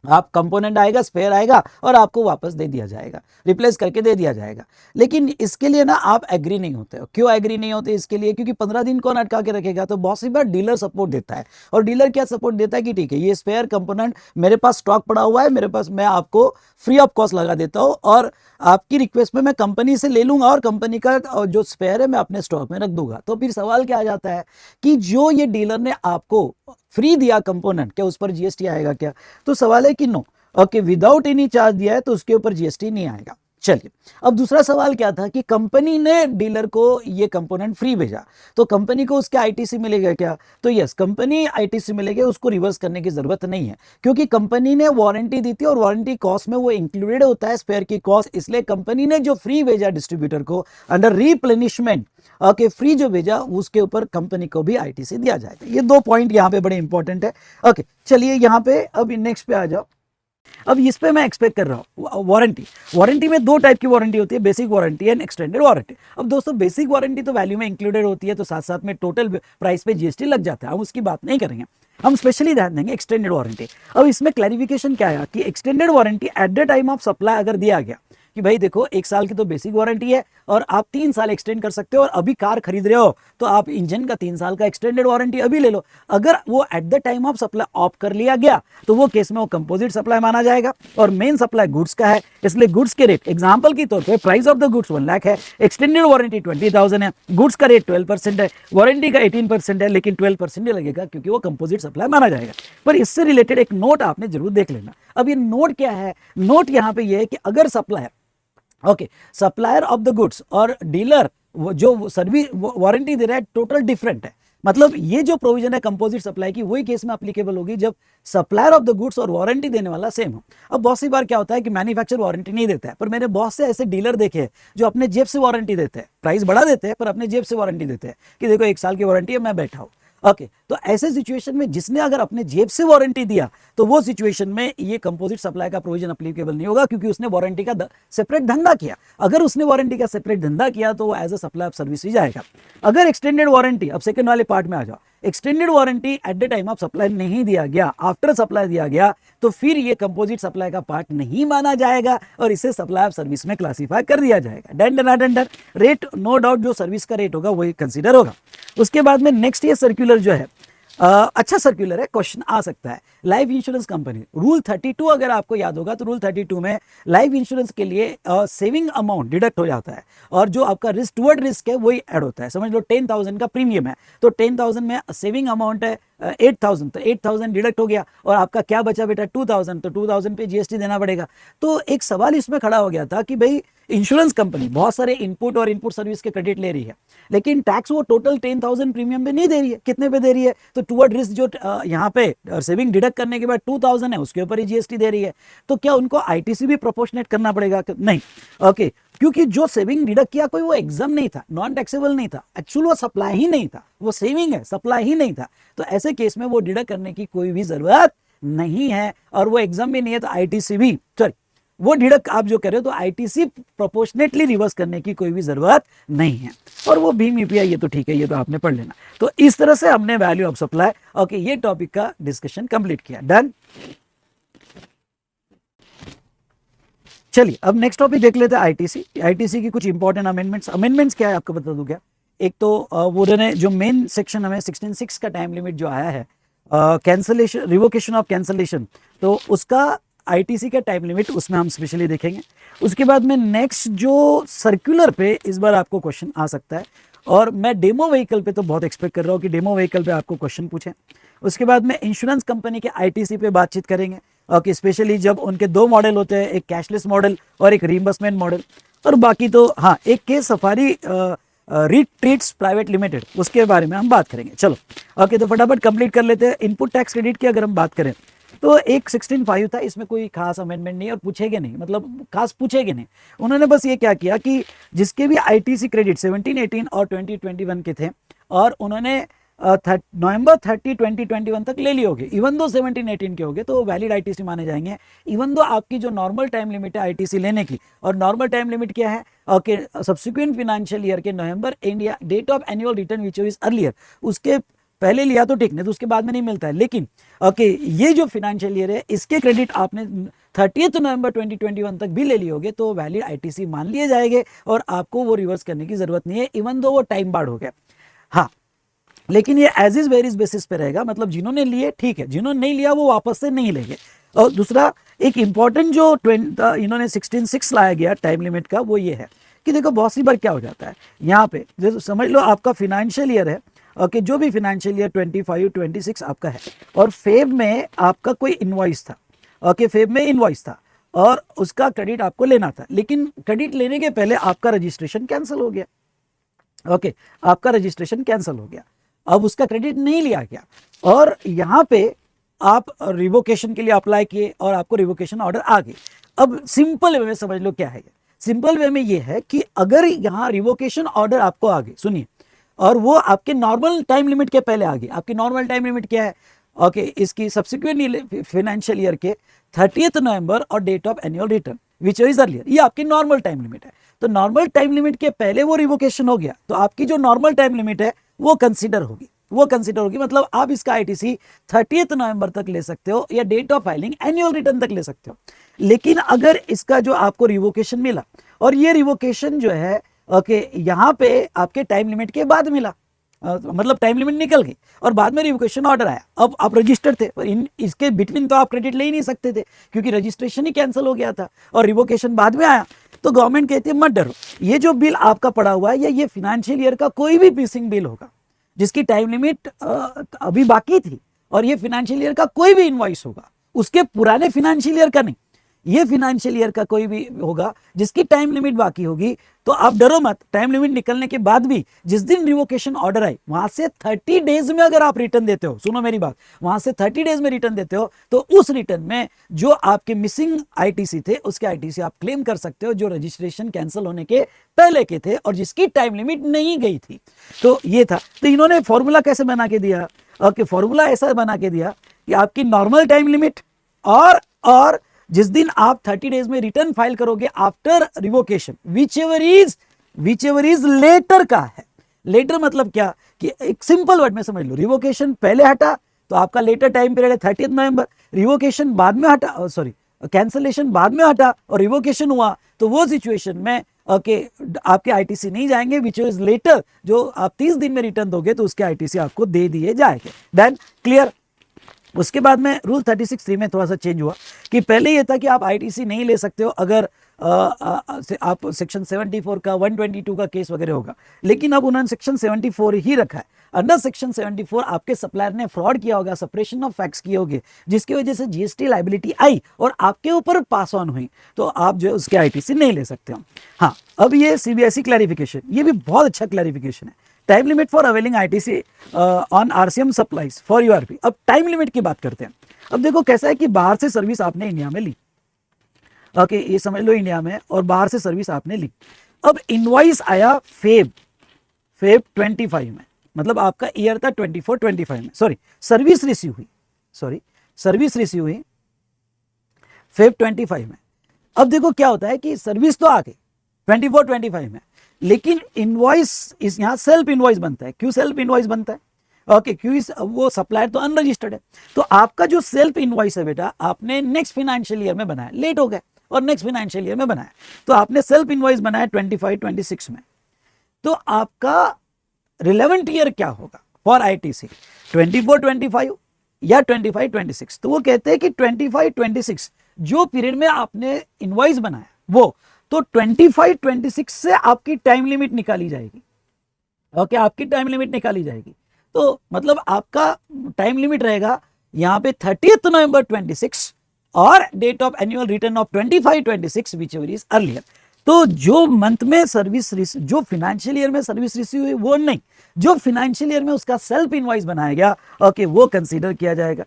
आप कंपोनेंट आएगा, स्पेयर आएगा और आपको वापस दे दिया जाएगा, रिप्लेस करके दे दिया जाएगा। लेकिन इसके लिए ना आप एग्री नहीं होते हो। क्यों एग्री नहीं होते इसके लिए? क्योंकि 15 दिन कौन अटका के रखेगा? तो बहुत सी बार डीलर सपोर्ट देता है। और डीलर क्या सपोर्ट देता है कि ठीक है, ये स्पेयर कंपोनेंट मेरे पास स्टॉक पड़ा हुआ है, मेरे पास, मैं आपको फ्री ऑफ कॉस्ट लगा देता हूँ और आपकी रिक्वेस्ट पे मैं कंपनी से ले लूंगा और कंपनी का जो स्पेयर है मैं अपने स्टॉक में रख दूंगा। तो फिर सवाल क्या आ जाता है कि जो ये डीलर ने आपको फ्री दिया कंपोनेंट, क्या उस पर जीएसटी आएगा क्या? तो सवाल है कि no. Okay, without any charge दिया है तो उसके ऊपर जीएसटी नहीं आएगा। चलिए, अब दूसरा सवाल क्या था कि कंपनी ने डीलर को ये कंपोनेंट फ्री भेजा, तो कंपनी को उसके आईटीसी मिलेगा क्या? तो यस, कंपनी आईटीसी मिलेगा, उसको रिवर्स करने की जरूरत नहीं है, क्योंकि कंपनी ने वारंटी दी थी और वारंटी कॉस्ट में वो इंक्लूडेड होता है स्पेयर की कॉस्ट। इसलिए कंपनी ने जो फ्री भेजा डिस्ट्रीब्यूटर को अंडर रिप्लेनिशमेंट, ओके, फ्री जो भेजा उसके ऊपर कंपनी को भी आईटीसी दिया जाएगा। ये दो पॉइंट यहाँ पे बड़े इंपॉर्टेंट है। ओके, चलिए यहाँ पे अब नेक्स्ट पे आ जाओ। अब इस पे मैं एक्सपेक्ट कर रहा हूँ वारंटी में दो टाइप की वारंटी होती है, basic warranty and extended warranty. अब दोस्तों, बेसिक वारंटी तो वैल्यू में इंक्लूडेड होती है, तो साथ साथ में टोटल प्राइस पे जीएसटी लग जाता है, हम उसकी बात नहीं करेंगे, हम स्पेशली ध्यान देंगे एक्सटेंडेड वारंटी। अब इसमें क्लैरिफिकेशन क्या है कि extended warranty at the time of supply अगर दिया गया कि भाई देखो 1 साल की तो बेसिक वारंटी है और आप 3 साल एक्सटेंड कर सकते हो, और अभी कार खरीद रहे हो तो आप इंजन का 3 साल का एक्सटेंडेड वारंटी अभी ले लो। अगर वो eight the time of supply of कर लिया गया तो वो केस में वो कंपोजिट सप्लाई माना जाएगा और मेन सप्लाई गुड्स का है, इसलिए गुड्स के रेट एग्जाम्पल के तौर पर price of the goods 1 lakh है, एक्सटेंडेड वारंटी 20,000 है, गुड्स का रेट 12% है, वारंटी का 18% है, लेकिन 12% लगेगा क्योंकि वो कंपोजिट सप्लाई माना जाएगा। पर इससे रिलेटेड एक नोट आपने जरूर देख लेना। अब ये नोट क्या है? नोट यहाँ पे ये है कि अगर supplier, okay, supplier of the goods और डीलर जो सर्विस वारंटी दे रहा है टोटल डिफरेंट है, मतलब ये जो प्रोविजन है कंपोजिट सप्लाई की वही केस में अप्लीकेबल होगी जब सप्लायर ऑफ द गुड्स और वारंटी देने वाला सेम हो। अब बहुत सी बार क्या होता है कि मैन्युफैक्चरर वारंटी नहीं देता है, पर मैंने बहुत से ऐसे डीलर देखे हैं जो अपने जेब से वारंटी देते हैं, प्राइस बढ़ा देते हैं पर अपने जेब से वारंटी देते हैं कि देखो 1 साल की वारंटी है, मैं बैठा हूं। ओके, तो ऐसे सिचुएशन में जिसने अगर अपने जेब से वारंटी दिया तो वो सिचुएशन में ये कंपोजिट सप्लाई का प्रोविजन अप्लीकेबल नहीं होगा, क्योंकि उसने वारंटी का सेपरेट धंधा किया। अगर उसने वारंटी का सेपरेट धंधा किया तो वो as a supply of service ही जाएगा। अगर एक्सटेंडेड वारंटी, अब सेकंड वाले पार्ट में आ जाओ, extended warranty at the time of supply नहीं दिया गया, आफ्टर सप्लाई दिया गया, तो फिर ये कंपोजिट सप्लाई का पार्ट नहीं माना जाएगा और इसे सप्लाई ऑफ सर्विस में क्लासिफाई कर दिया जाएगा। Done done done done. Rate no doubt जो सर्विस का रेट होगा वही कंसीडर होगा। उसके बाद में नेक्स्ट ये सर्कुलर जो है, अच्छा सर्कुलर है, क्वेश्चन आ सकता है। लाइफ इंश्योरेंस कंपनी रूल 32, अगर आपको याद होगा तो रूल 32 में लाइफ इंश्योरेंस के लिए सेविंग अमाउंट डिडक्ट हो जाता है और जो आपका रिस्क टुवर्ड रिस्क है वही ऐड होता है। समझ लो 10,000 का प्रीमियम है तो 10,000 में सेविंग अमाउंट है 8,000, तो 8,000 डिडक्ट हो गया और आपका क्या बचा बेटा 2,000, तो 2,000 पे जीएसटी देना पड़ेगा। तो एक सवाल इसमें खड़ा हो गया था कि भाई इंश्योरेंस कंपनी बहुत सारे इनपुट और इनपुट सर्विस के क्रेडिट ले रही है, लेकिन टैक्स वो टोटल 10,000 प्रीमियम पे नहीं दे रही है। कितने पे दे रही है? तो टुवर्ड रिस्क जो यहाँ पे सेविंग डिडक्ट करने के बाद 2,000 है उसके ऊपर ही जीएसटी दे रही है। तो क्या उनको आईटीसी भी प्रोपोर्शनेट करना पड़ेगा? नहीं, ओके, क्योंकि जो सेविंग डिडक्ट किया कोई वो एग्जाम नहीं था, नॉन टैक्सेबल नहीं था, एक्चुअल वो सप्लाई ही नहीं था, वो सेविंग है, सप्लाई ही नहीं था। तो ऐसे केस में वो डिडक्ट करने की कोई भी जरूरत नहीं है और वो एग्जाम भी नहीं है, तो आईटीसी भी, सॉरी, वो डिडक्ट आप जो कर रहे हो तो आईटीसी प्रोपोर्शनेटली रिवर्स करने की कोई भी जरूरत नहीं है। और वो भीम यूपीआई, ये तो ठीक है, ये तो आपने पढ़ लेना। तो इस तरह से हमने वैल्यू ऑफ सप्लाई, ओके, ये टॉपिक का डिस्कशन कंप्लीट किया। डन। चलिए अब नेक्स्ट टॉपिक देख लेते हैं, आईटीसी। आईटीसी की कुछ इंपॉर्टेंट अमेंडमेंट्स। अमेंडमेंट्स क्या है आपको बता दूं क्या? एक तो वो जो मेन सेक्शन हमें 16(6) का टाइम लिमिट जो आया है, कैंसलेशन, रिवोकेशन ऑफ कैंसलेशन, तो उसका आईटीसी का टाइम लिमिट उसमें हम स्पेशली देखेंगे। उसके बाद में नेक्स्ट जो सर्कुलर पे इस बार आपको क्वेश्चन आ सकता है, और मैं डेमो व्हीकल पे तो बहुत एक्सपेक्ट कर रहा हूँ कि डेमो व्हीकल पे आपको क्वेश्चन पूछें। उसके बाद में इंश्योरेंस कंपनी के आईटीसी पे बातचीत करेंगे, ओके, स्पेशली जब उनके 2 मॉडल होते हैं, एक कैशलेस मॉडल और एक रीइंबर्समेंट मॉडल। और बाकी तो हाँ, एक के सफारी ट्रीट्स प्राइवेट लिमिटेड, उसके बारे में हम बात करेंगे। चलो ओके, तो फटाफट कंप्लीट कर लेते हैं। इनपुट टैक्स क्रेडिट की अगर हम बात करें तो एक 16(5) था, इसमें कोई खास अमेंडमेंट नहीं और पूछेगे नहीं, मतलब खास पूछेगे नहीं। उन्होंने बस ये क्या किया कि जिसके भी आईटीसी क्रेडिट 17, 18 और 2021 के थे और उन्होंने नवंबर 30, 2021 तक ले लिए होगे, इवन दो 17, 18 के होगे तो वैलिड आईटीसी माने जाएंगे। इवन दो आपकी जो नॉर्मल टाइम लिमिट है आईटीसी लेने की, और नॉर्मल टाइम लिमिट क्या है, ओके, सब्सिक्वेंट फाइनेंशियल ईयर के नवंबर एंड या date of annual return which is earlier, उसके पहले लिया तो ठीक, नहीं तो उसके बाद में नहीं मिलता है। लेकिन ओके ये जो फाइनेंशियल ईयर है इसके क्रेडिट आपने 30 नवंबर 2021 तक भी ले लिए होगे तो वैलिड आईटीसी मान लिए जाएंगे और आपको वो रिवर्स करने की जरूरत नहीं है, इवन दो वो टाइम बार्ड हो गया। हाँ, लेकिन ये एज इज वेरिज बेसिस पे रहेगा, मतलब जिन्होंने लिए ठीक है, जिन्होंने नहीं लिया वो वापस से नहीं लेंगे। और दूसरा एक इंपॉर्टेंट जो इन्होंने 16.6 लाया गया टाइम लिमिट का, वो ये है कि देखो बहुत सी बार क्या हो जाता है यहाँ पे, जैसे समझ लो आपका फाइनेंशियल ईयर है, ओके जो भी फाइनेंशियल ईयर 25 26 आपका है और फेब में आपका कोई इनवॉइस था, ओके फेब में इनवॉइस था और उसका क्रेडिट आपको लेना था, लेकिन क्रेडिट लेने के पहले आपका रजिस्ट्रेशन कैंसिल हो गया, ओके आपका रजिस्ट्रेशन कैंसिल हो गया, अब उसका क्रेडिट नहीं लिया गया और यहाँ पे आप रिवोकेशन के लिए अप्लाई किए और आपको रिवोकेशन ऑर्डर आ गए। अब सिंपल वे में समझ लो क्या है, सिंपल वे में ये है कि अगर यहाँ रिवोकेशन ऑर्डर आपको आ गए, सुनिए, और वो आपके नॉर्मल टाइम लिमिट के पहले आ गई, आपकी नॉर्मल टाइम लिमिट क्या है, ओके इसकी सब्सिक्वेंट फाइनेंशियल ईयर के 30 नवंबर और date of annual return which is earlier, ये आपकी नॉर्मल टाइम लिमिट है। तो नॉर्मल टाइम लिमिट के पहले वो रिवोकेशन हो गया तो आपकी जो नॉर्मल टाइम लिमिट है वो कंसीडर होगी, वो कंसीडर होगी, मतलब आप इसका आईटीसी 30 नवंबर तक ले सकते हो या date of filing annual return तक ले सकते हो। लेकिन अगर इसका जो आपको रिवोकेशन मिला और ये रिवोकेशन जो है ओके यहाँ पे आपके टाइम लिमिट के बाद मिला, मतलब टाइम लिमिट निकल गई और बाद में रिवोकेशन ऑर्डर आया, अब आप रजिस्टर्ड थे, इसके बिटवीन तो आप क्रेडिट ले ही नहीं सकते थे क्योंकि रजिस्ट्रेशन ही कैंसिल हो गया था और रिवोकेशन बाद में आया। तो गवर्नमेंट कहती है मत डरो, ये जो बिल आपका पड़ा हुआ है या ये फाइनेंशियल ईयर का कोई भी मिसिंग बिल होगा जिसकी टाइम लिमिट अभी बाकी थी और ये फाइनेंशियल ईयर का कोई भी इनवॉइस होगा, उसके पुराने फाइनेंशियल ईयर का नहीं, ये फाइनेंशियल ईयर का कोई भी होगा जिसकी टाइम लिमिट बाकी होगी, तो आप डरो मत, टाइम लिमिट निकलने के बाद भी जिस दिन रिवोकेशन ऑर्डर आए वहां से 30 डेज में अगर आप रिटर्न देते हो, सुनो मेरी बात, वहां से 30 डेज में रिटर्न देते हो तो उस रिटर्न में जो आपके मिसिंग आईटीसी थे उसके आईटीसी आप क्लेम कर सकते हो जो रजिस्ट्रेशन कैंसिल होने के पहले के थे और जिसकी टाइम लिमिट नहीं गई थी। तो ये था, तो इन्होंने फॉर्मूला कैसे बना के दिया, ओके फॉर्मूला ऐसा बना के दिया कि आपकी नॉर्मल टाइम लिमिट और जिस दिन आप 30 डेज में रिटर्न फाइल करोगे after revocation whichever is later का है। लेटर मतलब क्या कि एक सिंपल वर्ड में समझ लो, रिवोकेशन पहले हटा तो आपका लेटर टाइम पीरियड है 30 नवंबर, रिवोकेशन बाद में हटा, सॉरी कैंसलेशन बाद में हटा और रिवोकेशन हुआ तो वो सिचुएशन में ओके आपके आईटीसी नहीं जाएंगे विच इज लेटर, जो आप 30 दिन में रिटर्न दोगे तो उसके आईटीसी आपको दे दिए जाएंगे। Then clear. उसके बाद में रूल 36(3) में थोड़ा सा चेंज हुआ कि पहले ये था कि आप आईटीसी नहीं ले सकते हो अगर आप सेक्शन 74 का 122 का केस वगैरह होगा, लेकिन अब उन्होंने सेक्शन 74 ही रखा है। अंडर सेक्शन 74 आपके सप्लायर ने फ्रॉड किया होगा, सेपरेशन ऑफ फैक्ट्स किए होंगे जिसकी वजह से जीएसटी लायबिलिटी आई और आपके ऊपर पास ऑन हुई तो आप जो उसके आईटीसी नहीं ले सकते हो। हाँ, अब ये सीबीएसई क्लैरिफिकेशन, ये भी बहुत अच्छा क्लैरिफिकेशन है। Time limit for availing ITC on RCM supplies for URP. अब टाइम लिमिट की बात करते हैं। अब देखो कैसा है कि बाहर से सर्विस आपने इंडिया में ली, ओके ये समझ लो इंडिया में, और बाहर से सर्विस आपने ली। अब इनवॉइस आया फेब 25 में, मतलब आपका ईयर था 24-25 में, सर्विस रिसीव हुई फेब 25 में। अब देखो क्या होता है कि सर्विस तो आ गई 24-25 में, लेकिन इनवॉइस इस यहाँ सेल्फ इनवॉइस बनता है। क्यों सेल्फ इनवॉइस बनता है? ओके क्यों वो सप्लायर तो अनरजिस्टर्ड है, तो आपका जो सेल्फ इनवॉइस है बेटा आपने नेक्स्ट फाइनेंशियल ईयर में बनाया, लेट हो गया और नेक्स्ट फाइनेंशियल ईयर में बनाया, तो आपने सेल्फ इनवॉइस बनाया 25-26 में, तो आपका रिलेवेंट ईयर क्या होगा फॉर आईटीसी 24-25 या 25-26? तो वो कहते हैं कि 25-26 जो पीरियड में आपने इनवॉइस बनाया वो, तो 25-26 से आपकी टाइम लिमिट निकाली जाएगी। ओके आपकी टाइम लिमिट निकाली जाएगी, तो मतलब आपका टाइम लिमिट रहेगा यहाँ पे 30 नवंबर 26 और date of annual return of 25-26 whichever is earlier. तो जो मंथ में सर्विस, जो फाइनेंशियल ईयर में सर्विस रिसीव हुई वो नहीं, जो फाइनेंशियल ईयर में उसका सेल्फ इनवॉइस बनाया गया ओके वो कंसीडर किया जाएगा।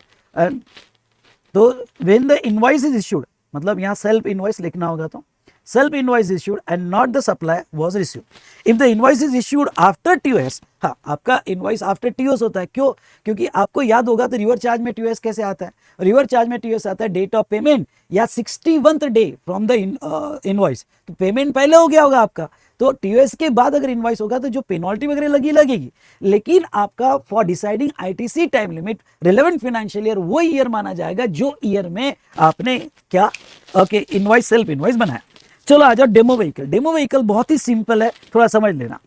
तो when the invoice is issued, मतलब यहाँ सेल्फ इनवॉइस लिखना होगा, तो self invoice issued and not the supply was received. If the invoice is issued after TOS, हाँ आपका इनवॉइस आफ्टर टीओएस होता है, क्यों? क्योंकि आपको याद होगा तो रिवर चार्ज में टीओएस कैसे आता है? रिवर चार्ज में टीओएस आता है डेट ऑफ पेमेंट या 61th day from the invoice. तो पेमेंट पहले हो गया होगा आपका, तो टीओएस के बाद अगर इनवॉइस होगा तो जो पेनल्टी वगैरह लगेगी, लेकिन आपका for deciding ITC time limit relevant financial year वो ईयर माना जाएगा जो ईयर में आपने क्या ओके इनवॉइस सेल्फ इनवॉइस बनाया। चलो आ जाओ डेमो व्हीकल। डेमो व्हीकल बहुत ही सिंपल है, थोड़ा समझ लेना।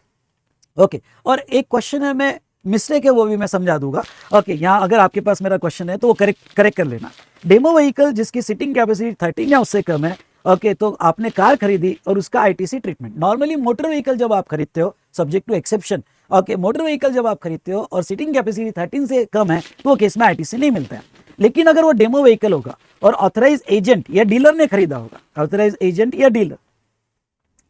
ओके और एक क्वेश्चन है, मैं मिस्टेक है वो भी मैं समझा दूंगा। ओके यहाँ अगर आपके पास मेरा क्वेश्चन है तो वो करेक्ट कर लेना। डेमो व्हीकल जिसकी सीटिंग कैपेसिटी 13 या उससे कम है, ओके तो आपने कार खरीदी और उसका ITC treatment. Normally motor vehicle जब आप खरीदते हो, subject to exception, okay motor vehicle जब आप खरीदते हो और सीटिंग कैपेसिटी 13 से कम है तो वो केस में आईटीसी नहीं मिलता है। लेकिन अगर वो डेमो व्हीकल होगा और ऑथराइज एजेंट या डीलर ने खरीदा होगा, ऑथराइज एजेंट या डीलर,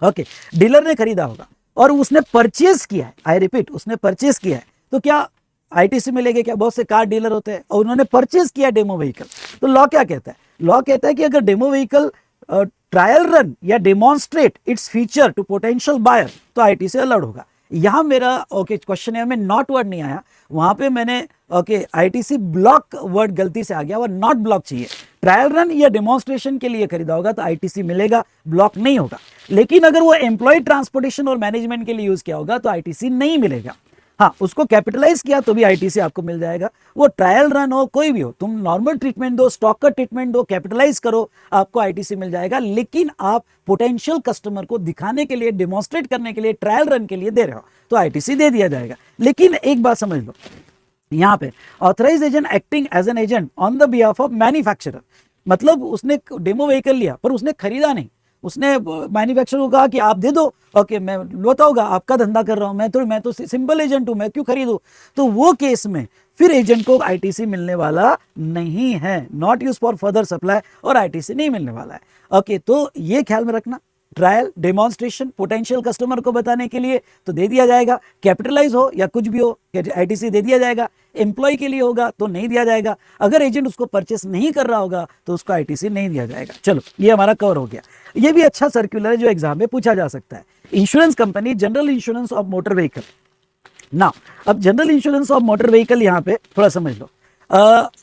ओके डीलर ने खरीदा होगा और उसने परचेज किया है, आई रिपीट उसने परचेज किया है, तो क्या आईटीसी मिलेगा? क्या बहुत से कार डीलर होते हैं और उन्होंने परचेज किया डेमो व्हीकल, तो लॉ क्या कहता है? लॉ कहता है कि अगर डेमो व्हीकल ट्रायल रन या demonstrate its feature to potential buyer तो आईटीसी अलाउड होगा। यहां मेरा ओके क्वेश्चन है में नॉट वर्ड नहीं आया, वहां पे मैंने ओके आईटीसी ब्लॉक वर्ड गलती से आ गया, वो नॉट ब्लॉक चाहिए। ट्रायल रन या डेमोन्स्ट्रेशन के लिए खरीदा होगा तो आईटीसी मिलेगा, ब्लॉक नहीं होगा। लेकिन अगर वो एम्प्लॉय ट्रांसपोर्टेशन और मैनेजमेंट के लिए यूज किया होगा तो आईटीसी नहीं मिलेगा। हाँ उसको कैपिटलाइज किया तो भी आईटीसी आपको मिल जाएगा। वो ट्रायल रन हो कोई भी हो, तुम नॉर्मल ट्रीटमेंट दो, स्टॉक का ट्रीटमेंट दो, कैपिटलाइज करो, आपको आईटीसी मिल जाएगा। लेकिन आप पोटेंशियल कस्टमर को दिखाने के लिए, डेमोन्स्ट्रेट करने के लिए, ट्रायल रन के लिए दे रहे हो तो आईटीसी दे दिया जाएगा। लेकिन एक बात समझ लो, यहाँ पे authorise agent acting as an agent on the behalf of manufacturer, मतलब उसने डेमो व्हीकल लिया पर उसने खरीदा नहीं, उसने मैन्युफैक्चरर को कहा कि आप दे दो, ओके मैं बताऊंगा आपका धंधा कर रहा हूं, मैं तो सिंपल एजेंट हूं, मैं क्यों खरीदूं? तो वो केस में फिर एजेंट को आईटीसी मिलने वाला नहीं है, not use for further supply, और आईटीसी नहीं मिलने वाला है। ओके तो ये ख्याल में रखना, ट्रायल डेमोन्स्ट्रेशन पोटेंशियल कस्टमर को बताने के लिए तो दे दिया जाएगा, कैपिटलाइज हो या कुछ भी हो आईटीसी दे दिया जाएगा। एम्प्लॉय के लिए होगा तो नहीं दिया जाएगा, अगर एजेंट उसको परचेस नहीं कर रहा होगा तो उसको आईटीसी नहीं दिया जाएगा। चलो ये हमारा कवर हो गया। ये भी अच्छा सर्कुलर है जो एग्जाम में पूछा जा सकता है। Insurance company general insurance of motor vehicle. ना अब general insurance of motor vehicle यहाँ पे थोड़ा समझ लो।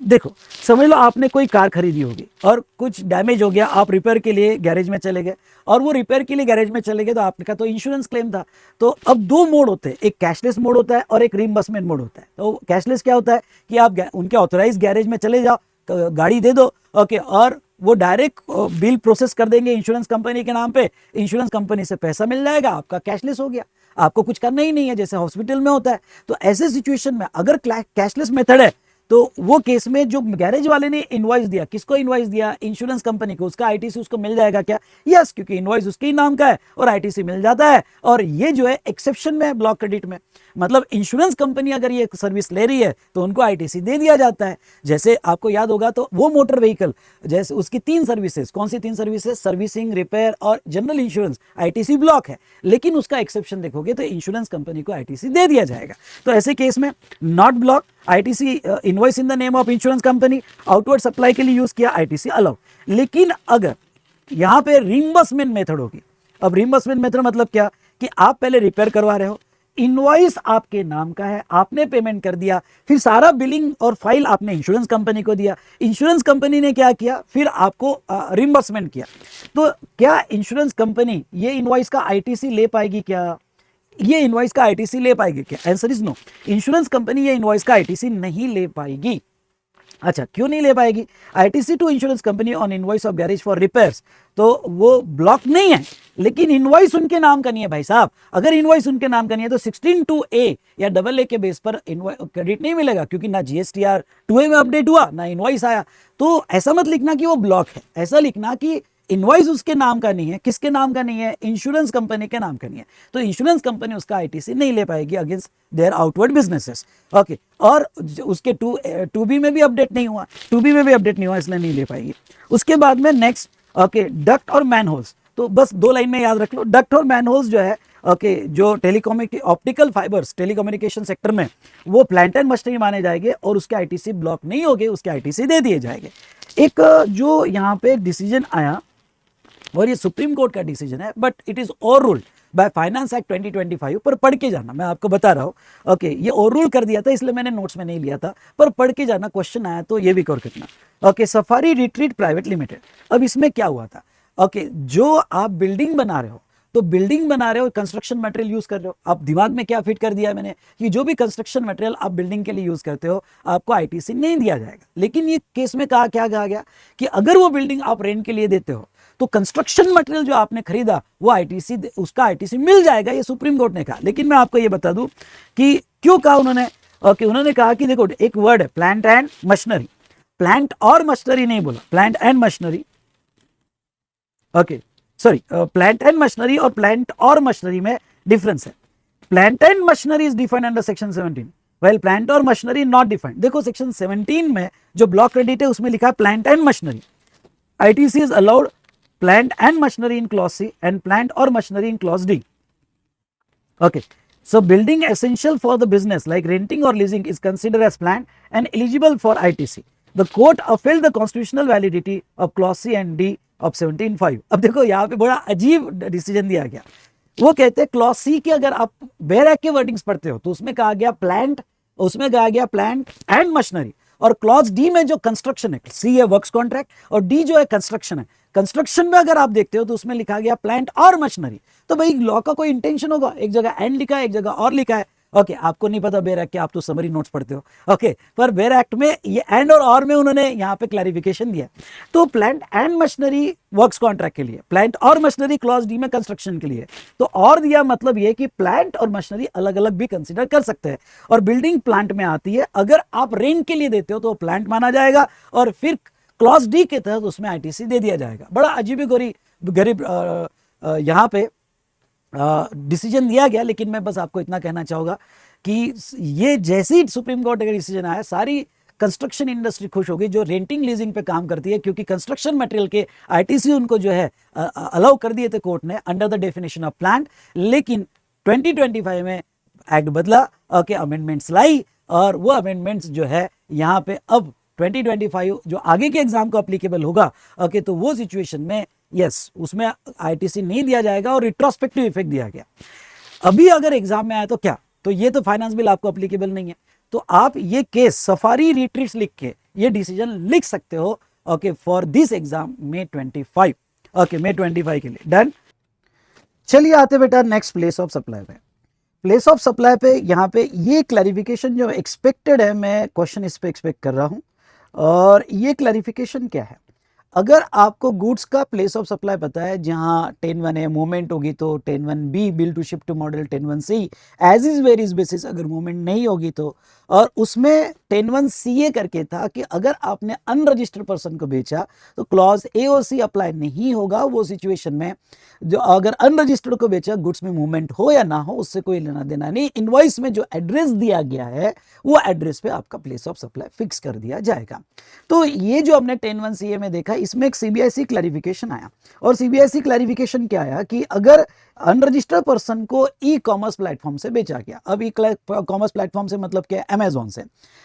देखो समझ लो आपने कोई कार खरीदी होगी और कुछ डैमेज हो गया, आप रिपेयर के लिए गैरेज में चले गए और वो रिपेयर के लिए गैरेज में चले गए तो आपने कहा तो इंश्योरेंस क्लेम था। तो अब दो मोड होते हैं, एक कैशलेस मोड होता है और एक रिइंबर्समेंट मोड होता है। तो कैशलेस क्या होता है कि आप उनके ऑथराइज गैरेज में चले जाओ, गाड़ी दे दो, ओके और वो डायरेक्ट बिल प्रोसेस कर देंगे इंश्योरेंस कंपनी के नाम पे, इंश्योरेंस कंपनी से पैसा मिल जाएगा, आपका कैशलेस हो गया, आपको कुछ करना ही नहीं है, जैसे हॉस्पिटल में होता है। तो ऐसे सिचुएशन में अगर कैशलेस मेथड है तो वो केस में जो गैरेज वाले ने इनवॉइस दिया, किसको इनवॉइस दिया? इंश्योरेंस कंपनी को, उसका आईटीसी उसको मिल जाएगा क्या? यस, क्योंकि इनवॉइस उसके ही नाम का है और आईटीसी मिल जाता है। और ये जो है एक्सेप्शन में है ब्लॉक क्रेडिट में, मतलब इंश्योरेंस कंपनी अगर ये सर्विस ले रही है तो उनको आईटीसी दे दिया जाता है। जैसे आपको याद होगा तो वो मोटर व्हीकल जैसे उसकी 3 सर्विसेज, कौन सी 3 सर्विसेज? सर्विसिंग, रिपेयर और जनरल इंश्योरेंस, आईटीसी ब्लॉक है, लेकिन उसका एक्सेप्शन देखोगे तो इंश्योरेंस कंपनी को आईटीसी दे दिया जाएगा। तो ऐसे केस में not block, ITC invoice in the name of insurance company, outward supply के लिए यूज किया, आईटीसी अलाउड। लेकिन अगर यहां पे रिइंबर्समेंट मेथड होगी, अब रिइंबर्समेंट मेथड मतलब क्या कि आप पहले रिपेयर करवा रहे हो, इनवॉइस आपके नाम का है, आपने पेमेंट कर दिया, फिर सारा बिलिंग और फाइल आपने इंश्योरेंस कंपनी को दिया, इंश्योरेंस कंपनी ने क्या किया? फिर आपको रिइंबर्समेंट किया। तो क्या इंश्योरेंस कंपनी ये इनवॉइस का आईटीसी ले पाएगी क्या? ये इनवॉइस का आईटीसी ले पाएगी क्या? Answer is no, insurance company ये इनवॉइस का आईटीसी नहीं ले पाएगी। अच्छा क्यों नहीं ले पाएगी? ITC to insurance company on invoice of garage for repairs, तो वो ब्लॉक नहीं है, लेकिन इनवॉइस उनके नाम का नहीं है भाई साहब। अगर इनवॉइस उनके नाम का नहीं है तो 16(2)(a) या AA के बेस पर क्रेडिट नहीं मिलेगा, क्योंकि ना GSTR 2A में अपडेट हुआ ना इनवॉइस आया। तो ऐसा मत लिखना कि वो ब्लॉक है, ऐसा लिखना कि इनवॉइस उसके नाम का नहीं है। किसके नाम का नहीं है? इंश्योरेंस कंपनी के नाम का नहीं है, तो इंश्योरेंस कंपनी उसका आईटीसी नहीं ले पाएगी against their outward businesses. Okay, और उसके 2B में भी अपडेट नहीं हुआ, 2B में भी अपडेट नहीं हुआ, इसलिए नहीं ले पाएगी। उसके बाद में नेक्स्ट ओके डक्ट और मैनहोल्स, तो बस 2 लाइन में याद रख लो। डक्ट और मैनहोल्स जो है ओके जो ऑप्टिकल फाइबर्स टेलीकम्युनिकेशन सेक्टर में वो प्लांट एंड मशीनरी माने जाएंगे और उसके आईटीसी ब्लॉक नहीं होंगे, उसके आईटीसी दे दिए जाएंगे। एक जो यहाँ पे डिसीजन आया और ये सुप्रीम कोर्ट का डिसीजन है, but it is over ruled by finance act 2025। पर पढ़ के जाना, मैं आपको बता रहा हूँ। ओके, ये ओवर रूल कर दिया था इसलिए मैंने नोट्स में नहीं लिया था, पर पढ़ के जाना, क्वेश्चन आया तो ये भी कवर करना। Okay, safari retreat private limited, अब इसमें क्या हुआ था? ओके, जो आप बिल्डिंग बना रहे हो, तो बिल्डिंग बना रहे हो, कंस्ट्रक्शन मटेरियल यूज कर रहे हो, आप दिमाग में क्या फिट कर दिया है मैंने कि जो भी कंस्ट्रक्शन मटेरियल आप बिल्डिंग के लिए यूज करते हो आपको आईटीसी नहीं दिया जाएगा। लेकिन ये केस में क्या कहा गया कि अगर वो बिल्डिंग आप रेंट के लिए देते हो तो कंस्ट्रक्शन मटेरियल जो आपने खरीदा वो आईटीसी, उसका आईटीसी मिल जाएगा, ये सुप्रीम कोर्ट ने कहा। लेकिन मैं आपको ये बता दूं कि क्यों कहा उन्होंने। ओके, उन्होंने कहा कि देखो एक वर्ड है प्लांट एंड मशीनरी, प्लांट और मशीनरी नहीं बोला, plant and machinery. Okay sorry, plant and machinery और प्लांट और मशीनरी में डिफरेंस है। Plant and machinery is defined under section 17, well plant और मशीनरी नॉट डिफाइंड। देखो सेक्शन 17 में जो ब्लॉक क्रेडिट है उसमें लिखा है plant and machinery. ITC is allowed plant and machinery in clause C and plant or machinery in clause D. Okay, so building essential for the business like renting or leasing is considered as plant and eligible for ITC. The court upheld the constitutional validity of clause C and D of 17(5). अब देखो यहाँ पे बड़ा अजीब डिसीजन दिया गया। वो कहते हैं क्लॉज सी के अगर आप बेयर एक्ट के वर्डिंग्स पढ़ते हो तो उसमें कहा गया प्लांट, उसमें कहा गया प्लांट एंड मशीनरी, और क्लॉज डी में जो कंस्ट्रक्शन है, सी है वर्क्स कॉन्ट्रैक्ट और डी जो है कंस्ट्रक्शन है, कंस्ट्रक्शन में अगर आप देखते हो तो उसमें लिखा गया प्लांट और मशीनरी। तो भाई लॉ का कोई इंटेंशन होगा, एक जगह एंड लिखा है एक जगह और लिखा है। ओके, आपको नहीं पता बेयर एक्ट के, आप तो समरी नोट्स पढ़ते हो। ओके, पर बेयर एक्ट में ये एंड और में उन्होंने यहाँ पे क्लैरिफिकेशन दिया। तो plant and machinery works contract के लिए, प्लांट और मशीनरी क्लॉज डी में कंस्ट्रक्शन के लिए। तो और दिया मतलब ये कि प्लांट और मशीनरी अलग अलग भी कंसिडर कर सकते हैं, और बिल्डिंग प्लांट में आती है। अगर आप रेंट के लिए देते हो तो प्लांट माना जाएगा, और फिर क्लॉज डी के तहत उसमें आईटीसी दे दिया जाएगा। बड़ा अजीब गरीब यहाँ पे डिसीजन दिया गया। लेकिन मैं बस आपको इतना कहना चाहूँगा कि ये जैसे ही सुप्रीम कोर्ट का डिसीजन आया, सारी कंस्ट्रक्शन इंडस्ट्री खुश हो गई जो रेंटिंग लीजिंग पे काम करती है, क्योंकि कंस्ट्रक्शन मटेरियल के आईटीसी उनको जो है अलाउ कर दिए थे कोर्ट ने under the definition of plant. लेकिन 2025 में एक्ट बदला, ओके, अमेंडमेंट्स लाई, और वो अमेंडमेंट्स जो है यहाँ पे अब 2025 जो आगे के एग्जाम को अप्लीकेबल होगा, ओके, तो वो सिचुएशन में यस उसमें आईटीसी नहीं दिया जाएगा और रिट्रोस्पेक्टिव इफेक्ट दिया गया। अभी अगर एग्जाम में आया तो क्या, तो ये तो फाइनेंस बिल आपको अप्लीकेबल नहीं है, तो आप ये केस सफारी रिट्रीट्स लिख के ये डिसीजन लिख सकते हो, okay, for this exam May 25। Okay, May 25 के लिए डन। चलिए आते बेटा नेक्स्ट प्लेस ऑफ सप्लाई पे। प्लेस ऑफ सप्लाई पे यहाँ पे ये क्लैरिफिकेशन जो एक्सपेक्टेड है, मैं क्वेश्चन इस पे एक्सपेक्ट कर रहा हूँ, और ये क्लैरिफिकेशन क्या है। अगर आपको गुड्स का प्लेस ऑफ सप्लाई पता है, जहां 10(1) है, मूवमेंट होगी तो 10(1)B bill to ship to model 10(1)C as is varies basis, अगर मूवमेंट नहीं होगी तो, और उसमें 10(1)CA करके था कि अगर आपने अनरजिस्टर्ड पर्सन को बेचा तो क्लॉज AOC अप्लाई नहीं होगा। वो सिचुएशन में जो अगर अनरजिस्टर्ड को बेचा, गुड्स में मूवमेंट हो या ना हो उससे कोई लेना देना नहीं। इनवॉइस में जो एड्रेस दिया गया है वो एड्रेस पे आपका प्लेस ऑफ सप्लाई फिक्स कर दिया जाएगा। तो ये जो हमने 10(1)CA में देखा, इसमें एक सीबीआईसी क्लैरिफिकेशन आया, और सीबीआईसी क्लैरिफिकेशन क्या आया कि अगर अनरजिस्टर्ड पर्सन को ई कॉमर्स प्लेटफॉर्म से बेचा गया, अब ई कॉमर्स प्लेटफॉर्म से मतलब क्या, अमेजोन से।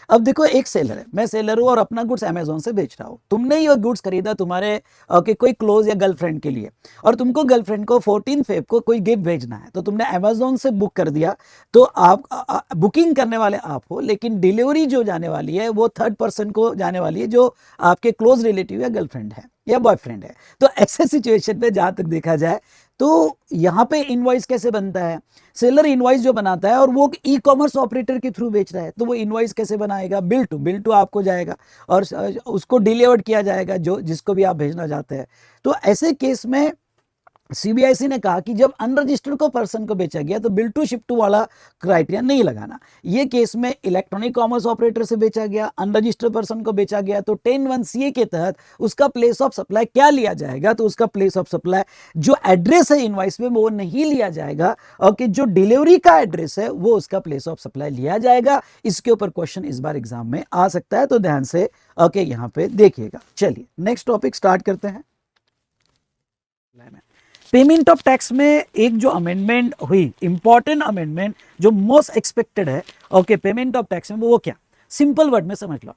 अब देखो एक सेलर है, मैं सेलर हूं और अपना गुड्स अमेजोन से बेच रहा हूं। तुमने ये गुड्स खरीदा तुम्हारे कोई क्लोज या गर्लफ्रेंड के लिए, और तुमको गर्लफ्रेंड को 14 फेब को कोई गिफ्ट भेजना है, तो तुमने अमेजोन से बुक कर दिया। तो आप बुकिंग करने वाले आप हो, लेकिन डिलीवरी जो जाने वाली है वो थर्ड पर्सन को जाने वाली है, जो आपके क्लोज रिलेटिव या गर्लफ्रेंड है या बॉयफ्रेंड है। तो ऐसे सिचुएशन पे जहां तक देखा जाए तो यहाँ पे इनवॉइस कैसे बनता है, सेलर इनवॉइस जो बनाता है और वो ई कॉमर्स ऑपरेटर के थ्रू बेच रहा है, तो वो इनवॉइस कैसे बनाएगा, बिल टू आपको जाएगा और उसको डिलीवर्ड किया जाएगा जो जिसको भी आप भेजना चाहते हैं। तो ऐसे केस में सीबीआईसी ने कहा कि जब अनरजिस्टर्ड को पर्सन को बेचा गया तो बिल टू शिप टू वाला क्राइटेरिया नहीं लगाना। ये केस में इलेक्ट्रॉनिक कॉमर्स ऑपरेटर से बेचा गया, अनरजिस्टर्ड पर्सन को बेचा गया, तो 10(1)CA के तहत उसका प्लेस ऑफ सप्लाई क्या लिया जाएगा, तो उसका प्लेस ऑफ सप्लाई जो एड्रेस है इनवॉइस में वो नहीं लिया जाएगा, और कि जो डिलीवरी का एड्रेस है वो उसका प्लेस ऑफ सप्लाई लिया जाएगा। इसके ऊपर क्वेश्चन इस बार एग्जाम में आ सकता है, तो ध्यान से ओके यहाँ पे देखिएगा। चलिए नेक्स्ट टॉपिक स्टार्ट करते हैं। पेमेंट ऑफ टैक्स में एक जो अमेंडमेंट हुई, इंपॉर्टेंट अमेंडमेंट जो मोस्ट एक्सपेक्टेड है, ओके, पेमेंट ऑफ टैक्स में वो क्या, सिंपल वर्ड में समझ लो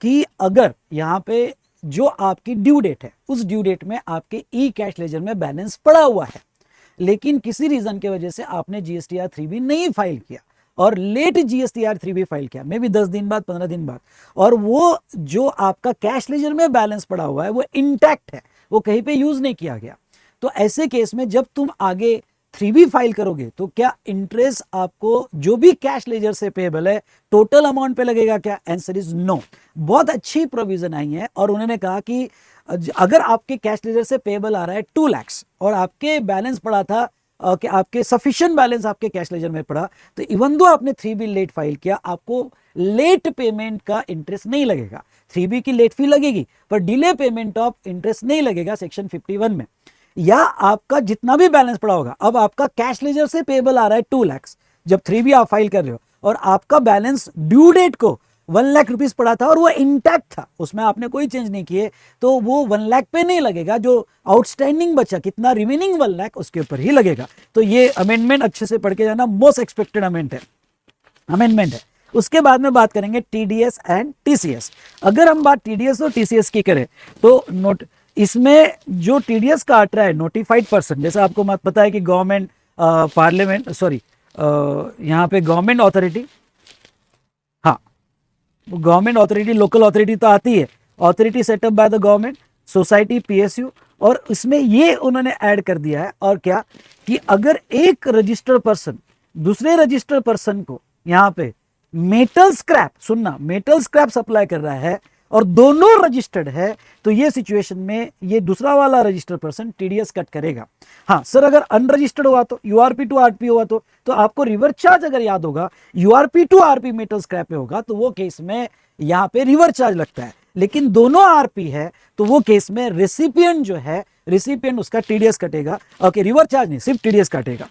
कि अगर यहाँ पे जो आपकी ड्यू डेट है उस ड्यू डेट में आपके ई कैश लेजर में बैलेंस पड़ा हुआ है, लेकिन किसी रीजन की वजह से आपने जीएसटीआर 3B नहीं फाइल किया और लेट जीएसटीआर 3B फाइल किया, मे बी 10 दिन बाद 15 दिन बाद, और वो जो आपका कैश लेजर में बैलेंस पड़ा हुआ है वो इंटैक्ट है, वो कहीं पे यूज नहीं किया गया, तो ऐसे केस में जब तुम आगे 3B फाइल करोगे तो क्या इंटरेस्ट आपको जो भी कैश लेजर से पेबल है टोटल अमाउंट पे लगेगा क्या? Answer is no. बहुत अच्छी प्रोविजन आई है और उन्होंने कहा कि अगर आपके कैश लेजर से पेबल आ रहा है 2 लाख और आपके बैलेंस पड़ा था कि आपके सफिशिएंट बैलेंस आपके कैश लेजर में पड़ा, तो इवन दो आपने 3B लेट फाइल किया, आपको लेट पेमेंट का इंटरेस्ट नहीं लगेगा। 3B की लेट फी लगेगी पर डिले पेमेंट ऑफ इंटरेस्ट नहीं लगेगा सेक्शन 51 में। या आपका जितना भी बैलेंस पड़ा होगा, अब आपका कैश लेजर से पेबल आ रहा है 2 लाख, जब 3B आप फाइल कर रहे हो और आपका बैलेंस ड्यू डेट को 1 लाख रुपीस पड़ा था और वो इंटैक्ट था, उसमें आपने कोई चेंज नहीं किए, तो वो 1 लाख पे नहीं लगेगा, जो आउटस्टैंडिंग बचा कितना रिमेनिंग 1 लाख उसके ऊपर ही लगेगा। तो ये अमेंडमेंट अच्छे से पढ़ के जाना, मोस्ट एक्सपेक्टेड अमेंडमेंट है। उसके बाद में बात करेंगे टीडीएस एंड टीसीएस। अगर हम बात टीडीएस और टीसीएस की करें तो इसमें जो टीडीएस काट रहा है नोटिफाइड पर्सन, जैसे आपको पता है कि गवर्नमेंट पार्लियामेंट यहाँ पे गवर्नमेंट अथॉरिटी, हाँ गवर्नमेंट अथॉरिटी, लोकल अथॉरिटी तो आती है, authority setup by the government, society, PSU, और इसमें ये उन्होंने ऐड कर दिया है और क्या कि अगर एक रजिस्टर्ड पर्सन दूसरे रजिस्टर्ड पर्सन को यहाँ पे मेटल स्क्रैप, सुनना, मेटल स्क्रैप सप्लाई कर रहा है और दोनों रजिस्टर्ड है, तो ये सिचुएशन में ये दूसरा वाला रजिस्टर्ड पर्सन टीडीएस कट करेगा। हाँ सर, अगर अनरजिस्टर्ड हुआ तो, यूआरपी टू आरपी हुआ तो आपको रिवर चार्ज अगर याद होगा, URP to RP metal scrap में होगा तो वो केस में यहाँ पे रिवर चार्ज लगता है, लेकिन दोनों आरपी है तो वो केस में रेसिपिएंट जो है, रेसिपिएंट उसका टीडीएस कटेगा। ओके, रिवर चार्ज नहीं, सिर्फ टीडीएस काटेगा।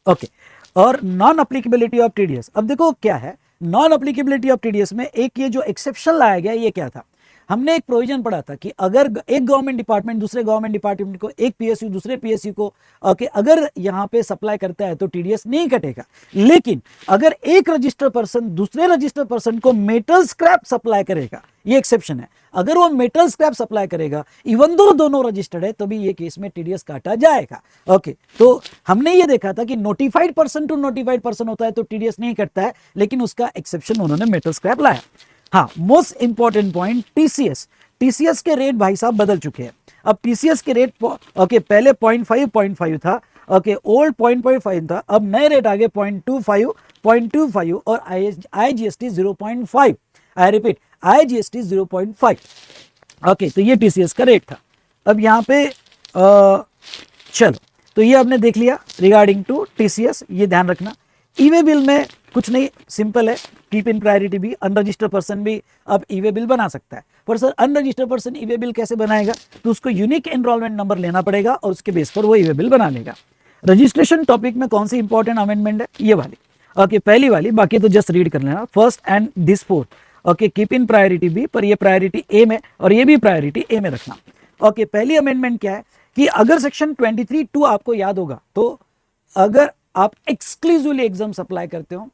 ओके, और नॉन अप्लीकेबिलिटी ऑफ टीडीएस, अब देखो क्या है नॉन अप्लीकेबिलिटी ऑफ टीडीएस में, एक ये जो एक्सेप्शन लाया गया ये क्या था, हमने एक प्रोविजन पढ़ा था कि अगर एक गवर्नमेंट डिपार्टमेंट दूसरे गवर्नमेंट डिपार्टमेंट को, एक पीएसयू दूसरे पीएसयू को अगर यहाँ पे सप्लाई करता है तो टीडीएस नहीं कटेगा, लेकिन अगर एक रजिस्टर्ड पर्सन दूसरे रजिस्टर्ड पर्सन को मेटल स्क्रैप सप्लाई करेगा, ये एक्सेप्शन है, अगर वो मेटल स्क्रैप सप्लाई करेगा इवन दो दोनों रजिस्टर्ड है तो भी ये केस में टीडीएस काटा जाएगा। ओके, तो हमने ये देखा था कि notified person to notified person होता है तो टीडीएस नहीं कटता है, लेकिन उसका एक्सेप्शन उन्होंने मेटल स्क्रैप लाया। हाँ, most important point TCS, TCS के रेट भाई साहब बदल चुके हैं। अब टीसीएस के रेट पहले 0.5 था, ओल्ड 0.5 था, अब नए रेट आ गए 0.25 और IGST 0.5, I repeat IGST 0.5। Okay, तो ये टीसीएस का रेट था। अब यहाँ पे चलो, तो ये आपने देख लिया रिगार्डिंग टू टीसीएस, ये ध्यान रखना। ईवे बिल में कुछ नहीं, सिंपल है, कीप इन प्रायोरिटी भी, अनरजिस्टर्ड पर्सन भी अब ईवे बिल बना सकता है। पर sir unregistered person e-way bill कैसे बनाएगा, तो उसको यूनिक एनरोलमेंट नंबर लेना पड़ेगा और उसके बेस पर वो ईवे बिल बना लेगा। रजिस्ट्रेशन टॉपिक में कौन सी इंपॉर्टेंट अमेंडमेंट है, ये वाली। ओके, पहली वाली, बाकी तो जस्ट रीड कर लेना, first and this fourth. Okay, keep in priority भी, पर ये प्रायोरिटी ए में और ये भी प्रायोरिटी ए में रखना। ओके, पहली अमेंडमेंट क्या है कि अगर सेक्शन 23(2) आपको याद होगा, तो अगर आप एक्सक्लूसिवली एग्जाम सप्लाई करते हो,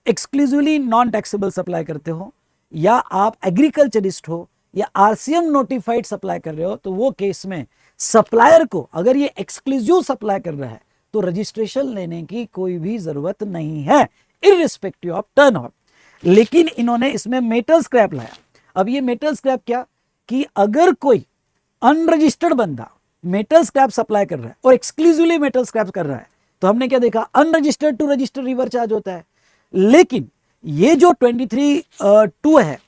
एक्सक्लूसिवली नॉन टैक्सेबल सप्लाई करते हो, या आप एग्रीकल्चरिस्ट हो या आरसीएम नोटिफाइड सप्लाई कर रहे हो, तो वो केस में सप्लायर को अगर ये एक्सक्लूसिव सप्लाई कर रहा है तो रजिस्ट्रेशन लेने की कोई भी जरूरत नहीं है, इररिस्पेक्टिव ऑफ टर्नओवर। लेकिन इन्होंने इसमें मेटल स्क्रैप लाया। अब ये मेटल स्क्रैप क्या कि अगर कोई अनरजिस्टर्ड बंदा मेटल स्क्रैप सप्लाई कर रहा है और एक्सक्लूसिवली मेटल स्क्रैप कर रहा है, तो हमने क्या देखा, unregistered to registered reverse charge होता है। लेकिन ये जो 23(2) है,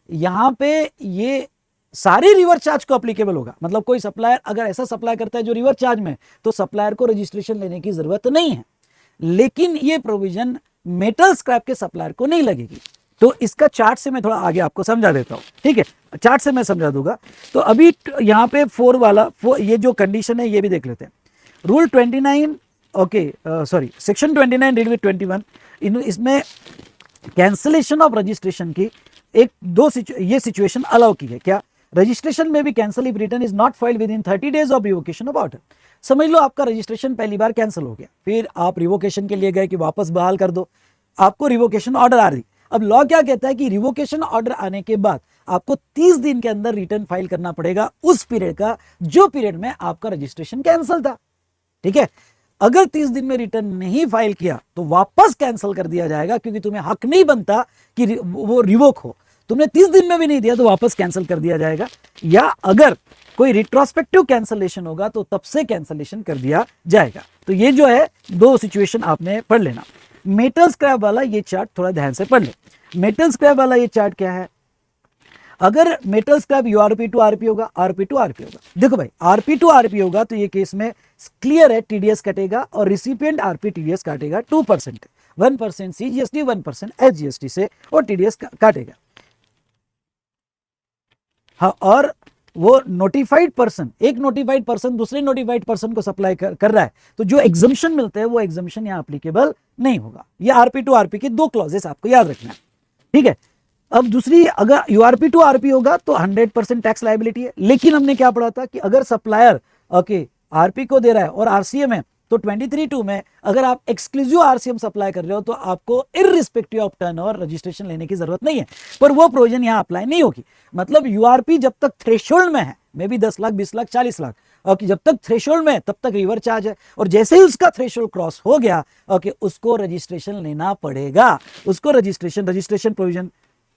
यहां पे ये सारे रिवर चार्ज को अप्लीकेबल होगा। मतलब कोई सप्लायर अगर ऐसा सप्लाई करता है जो रिवर चार्ज में, तो सप्लायर को रजिस्ट्रेशन लेने की जरूरत नहीं है। लेकिन ये प्रोविजन मेटल स्क्रैप के सप्लायर को नहीं लगेगी। तो इसका चार्ट से मैं थोड़ा आगे आपको समझा देता हूं, ठीक है, चार्ट से मैं समझा दूंगा। तो अभी यहाँ पे 4 वाला ये जो कंडीशन है ये भी देख लेते हैं। रूल 29, सेक्शन 29 रीड विद 21, इसमें कैंसिलेशन ऑफ रजिस्ट्रेशन की ये सिचुएशन अलाउ की है। क्या, रजिस्ट्रेशन में भी cancel if return is not filed with in 30 days of revocation of order. समझ लो आपका रजिस्ट्रेशन पहली बार कैंसिल हो गया, फिर आप रिवोकेशन के लिए गए कि वापस बहाल कर दो, आपको रिवोकेशन ऑर्डर आ रही, अब लॉ क्या कहता है कि रिवोकेशन ऑर्डर आने के बाद आपको 30 दिन के अंदर रिटर्न फाइल करना पड़ेगा उस पीरियड का जो पीरियड में आपका रजिस्ट्रेशन कैंसिल था। ठीक है, अगर 30 दिन में रिटर्न नहीं फाइल किया तो वापस कैंसिल कर दिया जाएगा, क्योंकि तुम्हें हक नहीं बनता कि वो रिवोक हो। तुमने 30 दिन में भी नहीं दिया तो वापस कैंसिल कर दिया जाएगा, या अगर कोई रिट्रोस्पेक्टिव कैंसलेशन होगा तो तब से कैंसलेशन कर दिया जाएगा। तो ये जो है दो सिचुएशन आपने पढ़ लेना। मेटल स्क्रैप वाला ये चार्ट थोड़ा ध्यान से पढ़ ले। मेटल स्क्रैप वाला ये चार्ट क्या है, अगर metal scrap URP to RP होगा, आरपी टू आरपी होगा। देखो भाई, आरपी टू आरपी होगा तो ये केस में क्लियर है, टीडीएस कटेगा और रिसिपिएंट आरपी टीडीएस काटेगा 2%, 1% सीजीएसटी, 1% एसजीएसटी से और टीडीएस काटेगा। हाँ, और वो नोटिफाइड पर्सन, एक नोटिफाइड पर्सन दूसरे नोटिफाइड पर्सन को सप्लाई कर रहा है, तो जो एग्जम्पशन मिलते हैं वो एग्जम्पशन यहाँ एप्लीकेबल नहीं होगा। ये आरपी टू आरपी की दो क्लॉजेस आपको याद रखना है। ठीक है, अब दूसरी, अगर यूआरपी टू आरपी होगा तो 100% टैक्स लायबिलिटी है। लेकिन हमने क्या पढ़ा था कि अगर सप्लायर ओके आरपी को दे रहा है और आरसीएम है, तो 23(2) में अगर आप एक्सक्लूसिव आरसीएम सप्लाई कर रहे हो तो आपको इररिस्पेक्टिव ऑफ टर्नओवर रजिस्ट्रेशन लेने की जरूरत नहीं है, पर वो प्रोविजन यहां अप्लाई नहीं होगी। मतलब यूआरपी जब तक थ्रेशोल्ड में है, may be 10 lakh, 20 lakh, 40 lakh, okay, जब तक थ्रेशोल्ड में है तब तक रिवर चार्ज है, और जैसे ही उसका थ्रेशोल्ड क्रॉस हो गया ओके, उसको रजिस्ट्रेशन लेना पड़ेगा, उसको registration provision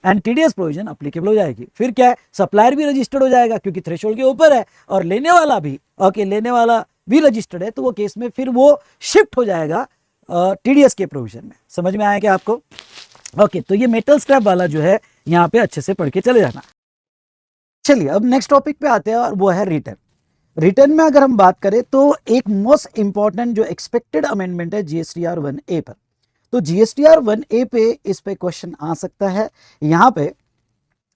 and TDS provision applicable हो जाएगी। फिर क्या है, सप्लायर भी रजिस्टर्ड हो जाएगा क्योंकि थ्रेशोल्ड के ऊपर है, और लेने वाला भी ओके, लेने वाला भी रजिस्टर्ड है, तो वो केस में फिर वो शिफ्ट हो जाएगा टीडीएस के प्रोविजन में। समझ में आया क्या आपको? ओके, तो ये मेटल स्क्रैप वाला जो है यहाँ पे अच्छे से पढ़ के चले जाना। चलिए अब नेक्स्ट टॉपिक पे आते हैं, और वो है रिटर्न। रिटर्न में अगर हम बात करें तो एक मोस्ट इंपॉर्टेंट जो एक्सपेक्टेड अमेंडमेंट है जीएसटीआर 1A पर, तो जीएसटीआर 1A पे इस पे क्वेश्चन आ सकता है यहाँ पे,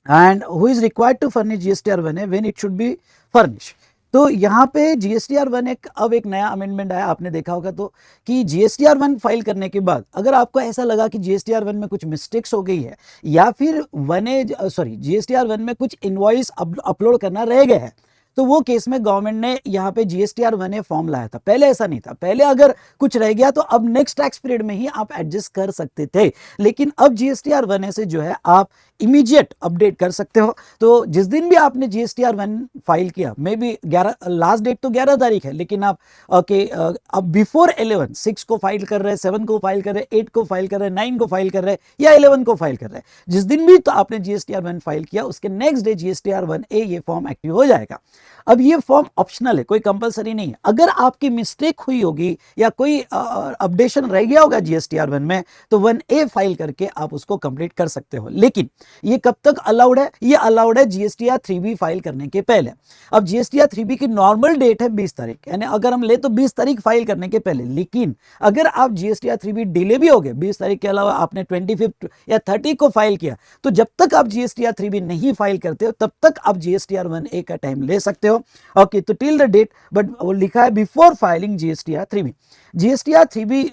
and who is required to furnish GSTR 1A when it should be furnish. तो यहाँ पे जीएसटीआर 1 अब एक नया अमेंडमेंट आया, आपने देखा होगा तो, कि जीएसटीआर 1 फाइल करने के बाद अगर आपको ऐसा लगा कि जीएसटीआर 1 में कुछ मिस्टेक्स हो गई है, या फिर जीएसटीआर 1 में कुछ इनवॉइस अपलोड करना रह गया है, तो वो केस में गवर्नमेंट ने यहाँ पे जीएसटीआर 1A फॉर्म लाया था। पहले ऐसा नहीं था, पहले अगर कुछ रह गया तो अब नेक्स्ट टैक्स पीरियड में ही आप एडजस्ट कर सकते थे, लेकिन अब जीएसटीआर 1A से जो है आप इमीडिएट अपडेट कर सकते हो। तो जिस दिन भी आपने जीएसटीआर 1 फाइल किया, मे बी 11, लास्ट डेट तो 11 तारीख है, लेकिन आप ओके अब बिफोर 11, 6 को फाइल कर रहे हैं, 7 को फाइल कर रहे हैं, 8 को फाइल कर रहे हैं, 9 को फाइल कर रहे हैं, या 11 को फाइल कर रहे हैं, जिस दिन भी तो आपने जीएसटीआर 1 फाइल किया उसके नेक्स्ट डे जीएसटीआर 1A ये फॉर्म एक्टिव हो जाएगा। अब ये फॉर्म ऑप्शनल है, कोई कंपलसरी नहीं है। अगर आपकी मिस्टेक हुई होगी या कोई अपडेशन रह गया होगा जीएसटीआर 1 में, तो 1A फाइल करके आप उसको कंप्लीट कर सकते हो। लेकिन ये कब तक अलाउड है? ये अलाउड है जीएसटीआर 3B फाइल करने के पहले। अब जीएसटीआर 3B की नॉर्मल डेट है 20 तारीख, यानी अगर हम ले तो 20 तारीख फाइल करने के पहले। लेकिन अगर आप जीएसटीआर 3B डिले भी हो गए, 20 तारीख के अलावा आपने 25 या 30 को फाइल किया, तो जब तक आप जीएसटीआर 3B नहीं फाइल करते हो तब तक आप जीएसटीआर 1A का टाइम ले सकते हो। ओके, तो टिल द डेट, बट वो लिखा है before filing GSTR 3B। GSTR 3B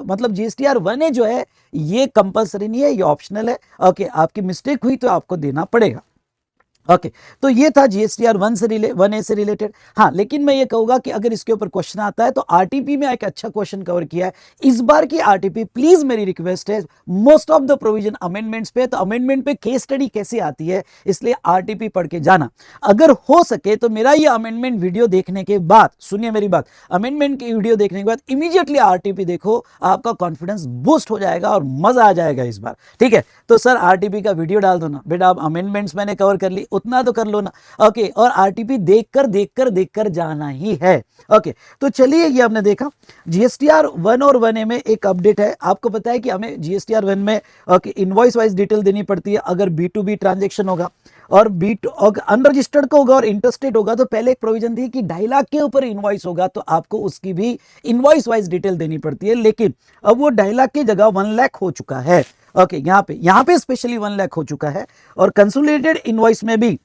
मतलब जीएसटीआर 1A जो है ये कंपलसरी नहीं है, ये ऑप्शनल है। ओके, आपकी मिस्टेक हुई तो आपको देना पड़ेगा। ओके, तो ये था जीएसटीआर 1A से रिलेटेड। हाँ, लेकिन मैं ये कहूंगा कि अगर इसके ऊपर क्वेश्चन आता है तो आरटीपी में एक अच्छा क्वेश्चन कवर किया है इस बार की आरटीपी। प्लीज मेरी रिक्वेस्ट है, most of the provision amendments पे, तो अमेंडमेंट पे केस स्टडी कैसे आती है, इसलिए आरटीपी पढ़ के जाना। अगर हो सके तो मेरा ये अमेंडमेंट वीडियो देखने के बाद, सुनिए मेरी बात, अमेंडमेंट की वीडियो देखने के बाद इमीडिएटली आरटीपी देखो, आपका कॉन्फिडेंस बूस्ट हो जाएगा और मजा आ जाएगा इस बार। ठीक है, तो सर आरटीपी का वीडियो डाल दो ना बेटा, आप अमेंडमेंट्स मैंने कवर कर ली, उतना तो कर लो ना। ओके, और आरटीपी देखकर जाना ही है। ओके, तो चलिए ये हमने देखा जीएसटीआर 1 और 1A में एक अपडेट है। आपको पता है कि हमें जीएसटीआर 1 में ओके इनवॉइस वाइज डिटेल देनी पड़ती है अगर B2B ट्रांजैक्शन होगा, और अनरजिस्टर्ड का होगा और इंटरस्टेट होगा तो पहले एक प्रोविजन थी कि 2.5 लाख के ऊपर इनवॉइस होगा तो आपको उसकी भी इनवॉइस वाइज डिटेल देनी पड़ती है। लेकिन अब वो 2.5 लाख की जगह 1 लाख हो चुका है। ओके, यहाँ पे स्पेशली 1 लाख हो चुका है, और कंसोलिडेटेड इनवॉइस में भी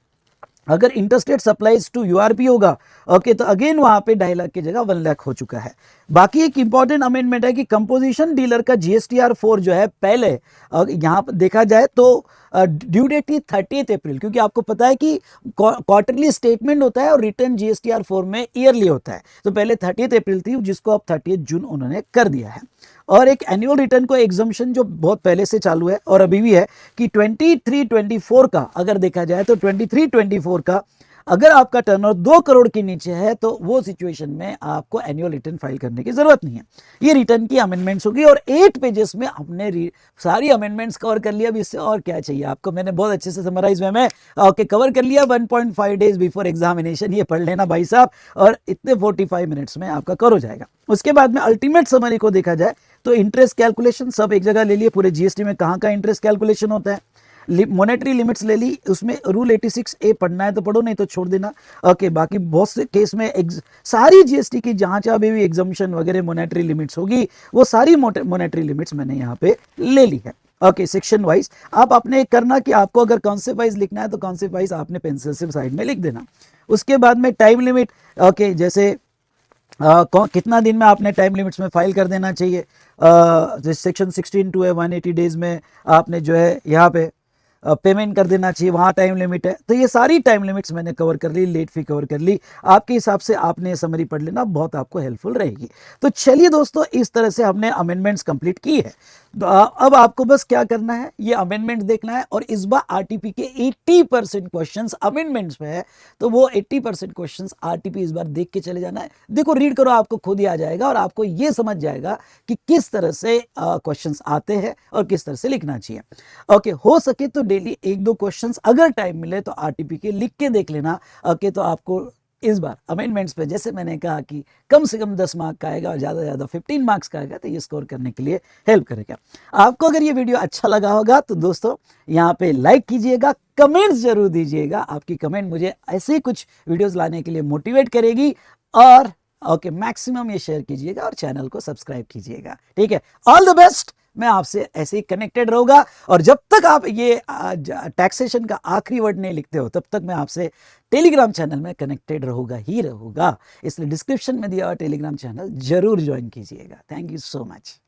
अगर इंटरस्टेट सप्लाईज टू यूआरपी होगा ओके, तो अगेन वहां पे 2.5 लाख की जगह 1 लाख हो चुका है। बाकी एक इंपॉर्टेंट अमेंडमेंट है कि कंपोजिशन डीलर का जीएसटीआर 4 जो है, पहले यहां पर देखा जाए तो ड्यू डेट थी 30 अप्रैल, क्योंकि आपको पता है कि क्वार्टरली स्टेटमेंट होता है और रिटर्न जीएसटीआर 4 में ईयरली होता है, तो पहले 30 अप्रैल थी जिसको अब 30 जून उन्होंने कर दिया है। और एक एनुअल रिटर्न को एग्जम्पशन जो बहुत पहले से चालू है और अभी भी है कि 23-24 का अगर देखा जाए तो 23-24 का अगर आपका टर्नओवर 2 करोड़ के नीचे है तो वो सिचुएशन में आपको एनुअल रिटर्न फाइल करने की जरूरत नहीं है। ये रिटर्न की अमेंडमेंट्स होगी और 8 पेजेस में हमने सारी अमेंडमेंट्स कवर कर लिया। अब इससे और क्या चाहिए आपको, मैंने बहुत अच्छे से समराइज में ओके कवर कर लिया। 1.5 डेज बिफोर एग्जामिनेशन ये पढ़ लेना भाई साहब, और इतने 45 मिनट्स में आपका कवर हो जाएगा। उसके बाद में अल्टीमेट समरी को देखा जाए तो इंटरेस्ट कैलकुलेशन सब एक जगह ले लिए, पूरे जीएसटी में कहाँ का इंटरेस्ट कैलकुलेशन होता है। मॉनेटरी लिमिट्स ले ली, उसमें रूल 86A पढ़ना है तो पढ़ो, नहीं तो छोड़ देना। ओके बाकी बहुत से केस में सारी जीएसटी की जहां जहां भी एग्जम्पशन वगैरह मॉनेटरी लिमिट्स होगी वो सारी मॉनेटरी लिमिट्स मैंने यहाँ पे ले ली है। ओके सेक्शन वाइज आप आपने करना कि आपको अगर कॉन्सेप्ट वाइज लिखना है तो कॉन्सेप्ट वाइज आपने पेंसिल से साइड में लिख देना। उसके बाद में टाइम लिमिट, ओके जैसे कितना दिन में आपने टाइम लिमिट्स में फाइल कर देना चाहिए। सेक्शन 16(2) है 180 डेज में आपने जो है यहाँ पे पेमेंट कर देना चाहिए, वहाँ टाइम लिमिट है। तो ये सारी टाइम लिमिट्स मैंने कवर कर ली, लेट फी कवर कर ली। आपके हिसाब से आपने समरी पढ़ लेना, बहुत आपको हेल्पफुल रहेगी। तो चलिए दोस्तों इस तरह से हमने अमेंडमेंट्स कंप्लीट की है। तो अब आपको बस क्या करना है, ये अमेंडमेंट देखना है। और इस बार आरटीपी के 80% क्वेश्चंस अमेंडमेंट्स में है, तो वो 80% क्वेश्चंस आरटीपी इस बार देख के चले जाना है। देखो रीड करो, आपको खुद ही आ जाएगा और आपको ये समझ जाएगा कि किस तरह से क्वेश्चंस आते हैं और किस तरह से लिखना चाहिए। ओके हो सके तो डेली 1-2 क्वेश्चंस अगर टाइम मिले तो आरटीपी के लिख के देख लेना। ओके तो आपको इस बार अमेंडमेंट्स पे जैसे मैंने कहा कि कम से कम 10 मार्क का आएगा और ज़्यादा से ज़्यादा 15 मार्क्स का आएगा, तो ये स्कोर करने के लिए हेल्प करेगा। आपको अगर ये वीडियो अच्छा लगा होगा तो दोस्तों यहाँ पे लाइक कीजिएगा, कमेंट्स जरूर दीजिएगा। आपकी कमेंट मुझे ऐसे कुछ वीडियोस लाने के लिए मोटिवेट करेगी। और ओके मैक्सिमम ये शेयर कीजिएगा और चैनल को सब्सक्राइब कीजिएगा। ठीक है, ऑल द बेस्ट। मैं आपसे ऐसे ही कनेक्टेड रहूंगा और जब तक आप ये टैक्सेशन का आखिरी वर्ड नहीं लिखते हो तब तक मैं आपसे टेलीग्राम चैनल में कनेक्टेड रहूंगा। इसलिए डिस्क्रिप्शन में दिया हुआ टेलीग्राम चैनल जरूर ज्वाइन कीजिएगा। Thank you so much.